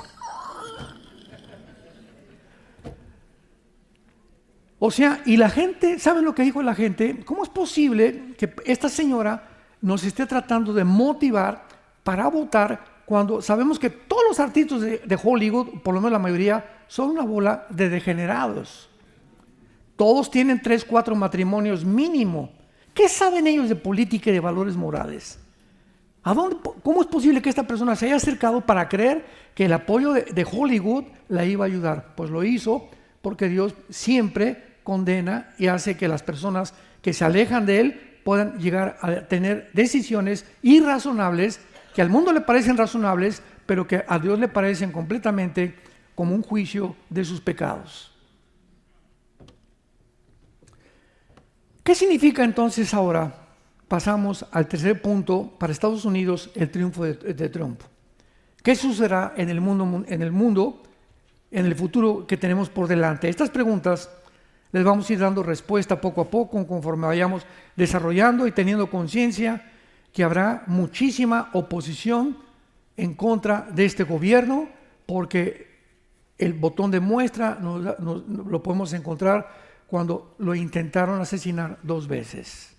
O sea, y la gente, ¿saben lo que dijo la gente? ¿Cómo es posible que esta señora nos esté tratando de motivar para votar cuando sabemos que todos los artistas de Hollywood, por lo menos la mayoría, son una bola de degenerados? Todos tienen 3, 4 matrimonios mínimo. ¿Qué saben ellos de política y de valores morales? ¿Cómo es posible que esta persona se haya acercado para creer que el apoyo de Hollywood la iba a ayudar? Pues lo hizo porque Dios siempre condena y hace que las personas que se alejan de Él puedan llegar a tener decisiones irrazonables, que al mundo le parecen razonables, pero que a Dios le parecen completamente como un juicio de sus pecados. ¿Qué significa entonces ahora? Pasamos al tercer punto para Estados Unidos, el triunfo de Trump. ¿Qué sucederá en el mundo, en el futuro que tenemos por delante? Estas preguntas les vamos a ir dando respuesta poco a poco conforme vayamos desarrollando y teniendo conciencia que habrá muchísima oposición en contra de este gobierno, porque el botón de muestra lo podemos encontrar cuando lo intentaron asesinar 2 veces.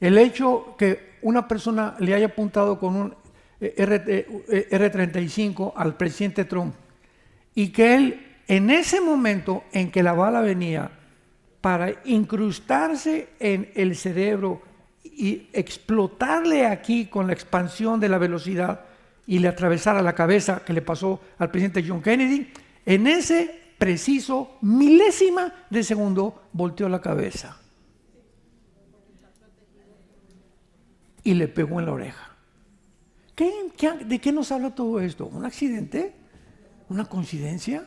El hecho que una persona le haya apuntado con un R-35 al presidente Trump y que él, en ese momento en que la bala venía, para incrustarse en el cerebro y explotarle aquí con la expansión de la velocidad y le atravesara la cabeza, que le pasó al presidente John Kennedy, en ese preciso milésima de segundo volteó la cabeza y le pegó en la oreja. ¿De qué nos habla todo esto? ¿Un accidente? ¿Una coincidencia?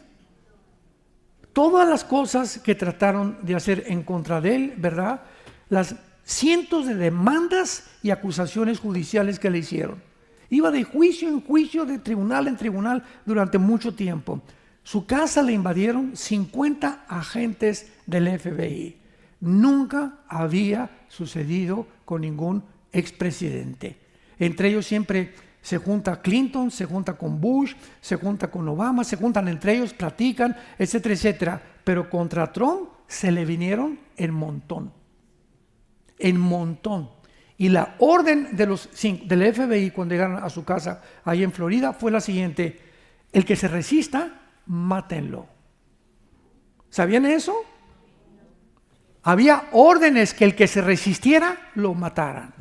Todas las cosas que trataron de hacer en contra de él, ¿verdad? Las cientos de demandas y acusaciones judiciales que le hicieron. Iba de juicio en juicio, de tribunal en tribunal durante mucho tiempo. Su casa le invadieron 50 agentes del FBI. Nunca había sucedido con ningún expresidente. Entre ellos siempre se junta Clinton, se junta con Bush, se junta con Obama, se juntan entre ellos, platican, etcétera, etcétera. Pero contra Trump se le vinieron en montón. En montón. Y la orden del FBI cuando llegaron a su casa ahí en Florida fue la siguiente: el que se resista, mátenlo. ¿Sabían eso? Había órdenes que el que se resistiera lo mataran.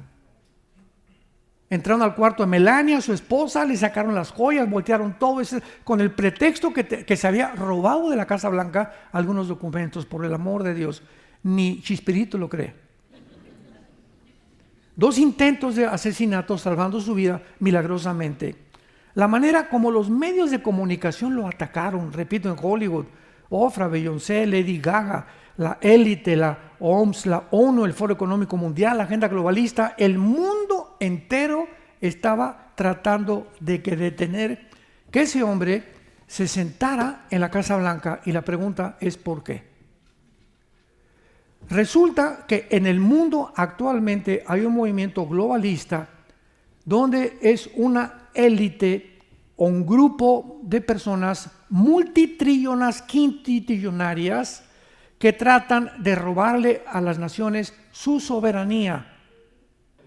Entraron al cuarto de Melania, su esposa, le sacaron las joyas, voltearon todo eso, con el pretexto que se había robado de la Casa Blanca algunos documentos. Por el amor de Dios, ni Chispirito lo cree. 2 intentos de asesinato salvando su vida milagrosamente. La manera como los medios de comunicación lo atacaron, repito, en Hollywood, Oprah, Beyoncé, Lady Gaga, la élite, la OMS, la ONU, el Foro Económico Mundial, la agenda globalista, el mundo entero estaba tratando de detener que ese hombre se sentara en la Casa Blanca, y la pregunta es ¿por qué? Resulta que en el mundo actualmente hay un movimiento globalista donde es una élite o un grupo de personas multitrillonas, quintillonarias, que tratan de robarle a las naciones su soberanía.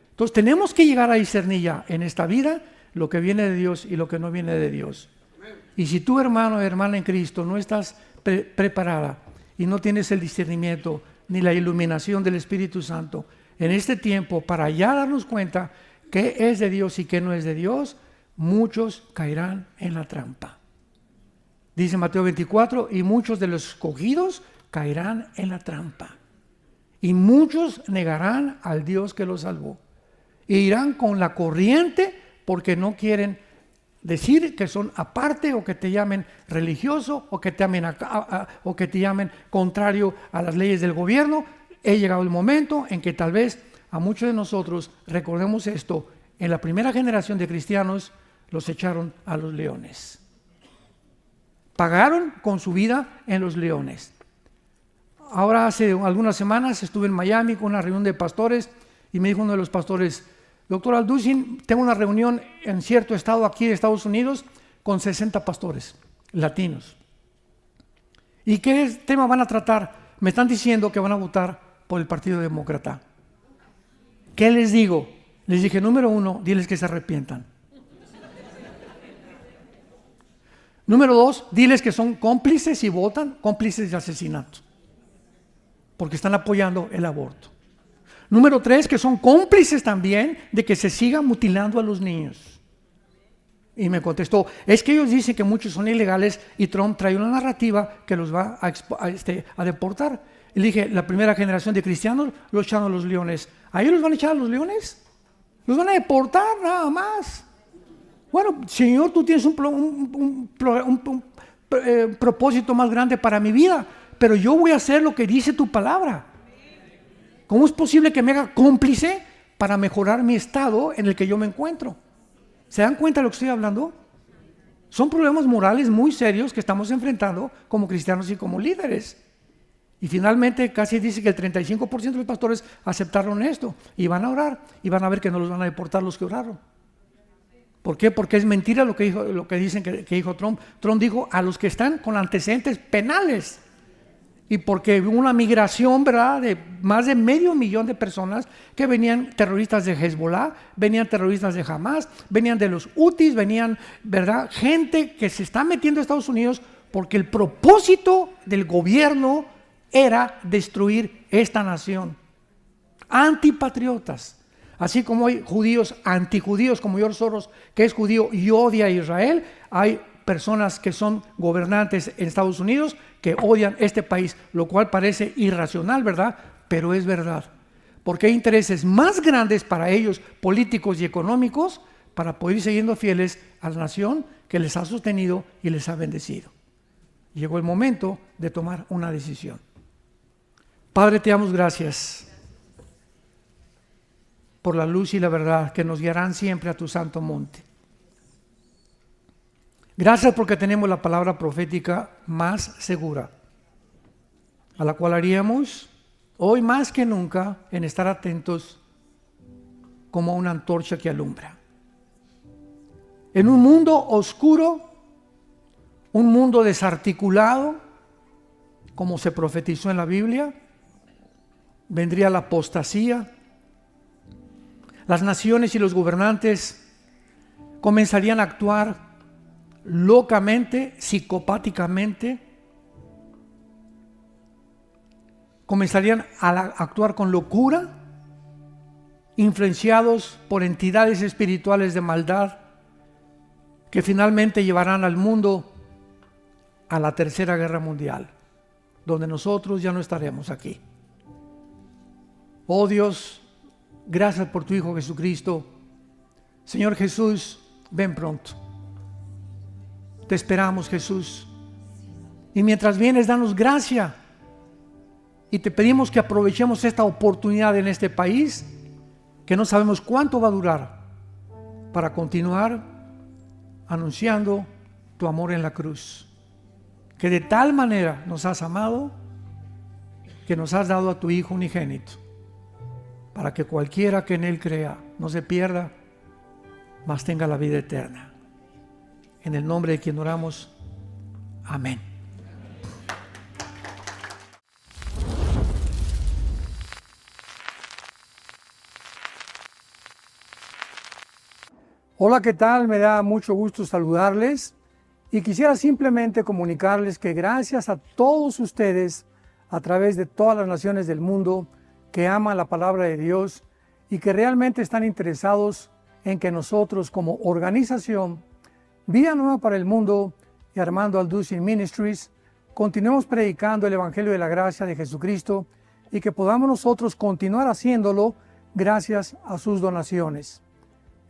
Entonces tenemos que llegar a discernir ya en esta vida lo que viene de Dios y lo que no viene de Dios. Y si tú, hermano o hermana en Cristo, no estás preparada y no tienes el discernimiento ni la iluminación del Espíritu Santo en este tiempo para ya darnos cuenta qué es de Dios y qué no es de Dios, muchos caerán en la trampa. Dice Mateo 24, y muchos de los escogidos caerán en la trampa, y muchos negarán al Dios que los salvó, e irán con la corriente porque no quieren decir que son aparte, o que te llamen religioso, o que te llamen, o que te llamen contrario a las leyes del gobierno. He llegado el momento en que tal vez a muchos de nosotros recordemos esto: en la primera generación de cristianos los echaron a los leones, pagaron con su vida en los leones. Ahora hace algunas semanas estuve en Miami con una reunión de pastores y me dijo uno de los pastores: doctor Alducin, tengo una reunión en cierto estado aquí de Estados Unidos con 60 pastores latinos. ¿Y qué tema van a tratar? Me están diciendo que van a votar por el Partido Demócrata. ¿Qué les digo? Les dije, número 1, diles que se arrepientan. Número 2, diles que son cómplices y votan cómplices de asesinato, porque están apoyando el aborto. Número 3, que son cómplices también de que se siga mutilando a los niños. Y me contestó, es que ellos dicen que muchos son ilegales y Trump trae una narrativa que los va a deportar. Y le dije, la primera generación de cristianos lo echaron a los leones. ¿A ellos los van a echar a los leones? Los van a deportar nada más. Bueno, Señor, tú tienes un propósito más grande para mi vida, pero yo voy a hacer lo que dice tu palabra. ¿Cómo es posible que me haga cómplice para mejorar mi estado en el que yo me encuentro? ¿Se dan cuenta de lo que estoy hablando? Son problemas morales muy serios que estamos enfrentando como cristianos y como líderes. Y finalmente casi dice que el 35% de los pastores aceptaron esto y van a orar y van a ver que no los van a deportar los que oraron. ¿Por qué? Porque es mentira lo que dicen que dijo Trump. Trump dijo a los que están con antecedentes penales. Y porque hubo una migración, ¿verdad?, de más de 500,000 de personas que venían terroristas de Hezbollah, venían terroristas de Hamas, venían de los Houthis, venían, ¿verdad?, gente que se está metiendo a Estados Unidos porque el propósito del gobierno era destruir esta nación. Antipatriotas. Así como hay judíos antijudíos como George Soros, que es judío y odia a Israel, hay personas que son gobernantes en Estados Unidos que odian este país, lo cual parece irracional, ¿verdad? Pero es verdad, porque hay intereses más grandes para ellos, políticos y económicos, para poder ir siguiendo fieles a la nación que les ha sostenido y les ha bendecido. Llegó el momento de tomar una decisión. Padre, te damos gracias por la luz y la verdad que nos guiarán siempre a tu santo monte. Gracias porque tenemos la palabra profética más segura, a la cual haríamos hoy más que nunca en estar atentos como una antorcha que alumbra. En un mundo oscuro, un mundo desarticulado, como se profetizó en la Biblia, vendría la apostasía. Las naciones y los gobernantes comenzarían a actuar locamente, psicopáticamente, comenzarían a actuar con locura, influenciados por entidades espirituales de maldad que finalmente llevarán al mundo a la Tercera Guerra Mundial, donde nosotros ya no estaremos aquí. Oh Dios, gracias por tu Hijo Jesucristo. Señor Jesús, ven pronto. Te esperamos, Jesús. Y mientras vienes, danos gracia. Y te pedimos que aprovechemos esta oportunidad en este país, que no sabemos cuánto va a durar, para continuar anunciando tu amor en la cruz. Que de tal manera nos has amado, que nos has dado a tu Hijo unigénito, para que cualquiera que en Él crea no se pierda, mas tenga la vida eterna. En el nombre de quien oramos, amén. Hola, ¿qué tal? Me da mucho gusto saludarles y quisiera simplemente comunicarles que gracias a todos ustedes, a través de todas las naciones del mundo, que aman la palabra de Dios y que realmente están interesados en que nosotros como organización Vida Nueva para el Mundo y Armando Alducin Ministries continuemos predicando el Evangelio de la Gracia de Jesucristo y que podamos nosotros continuar haciéndolo gracias a sus donaciones.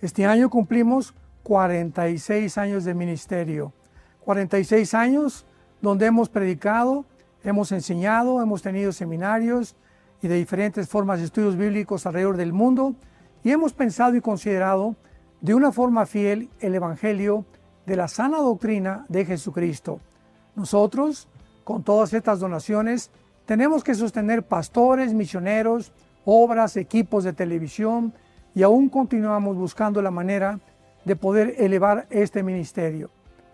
Este año cumplimos 46 años de ministerio, 46 años donde hemos predicado, hemos enseñado, hemos tenido seminarios y de diferentes formas de estudios bíblicos alrededor del mundo y hemos pensado y considerado de una forma fiel el Evangelio de la sana doctrina de Jesucristo. Nosotros, con todas estas donaciones, Tenemos que sostener pastores, misioneros, obras, equipos de televisión y aún continuamos buscando la manera de poder elevar este ministerio.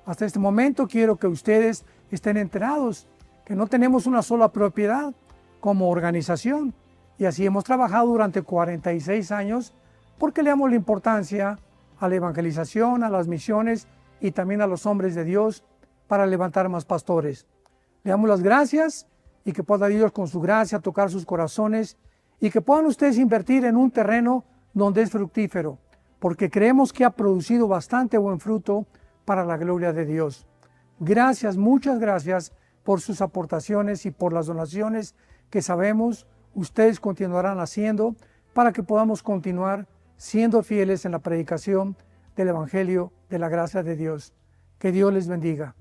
Hasta este momento quiero que ustedes estén enterados que no tenemos una sola propiedad como organización y así hemos trabajado durante 46 años porque le damos la importancia a la evangelización, a las misiones y también a los hombres de Dios para levantar más pastores. Le damos las gracias y que pueda Dios con su gracia tocar sus corazones y que puedan ustedes invertir en un terreno donde es fructífero, porque creemos que ha producido bastante buen fruto para la gloria de Dios. Gracias, muchas gracias por sus aportaciones y por las donaciones que sabemos ustedes continuarán haciendo para que podamos continuar siendo fieles en la predicación del Evangelio de la gracia de Dios. Que Dios les bendiga.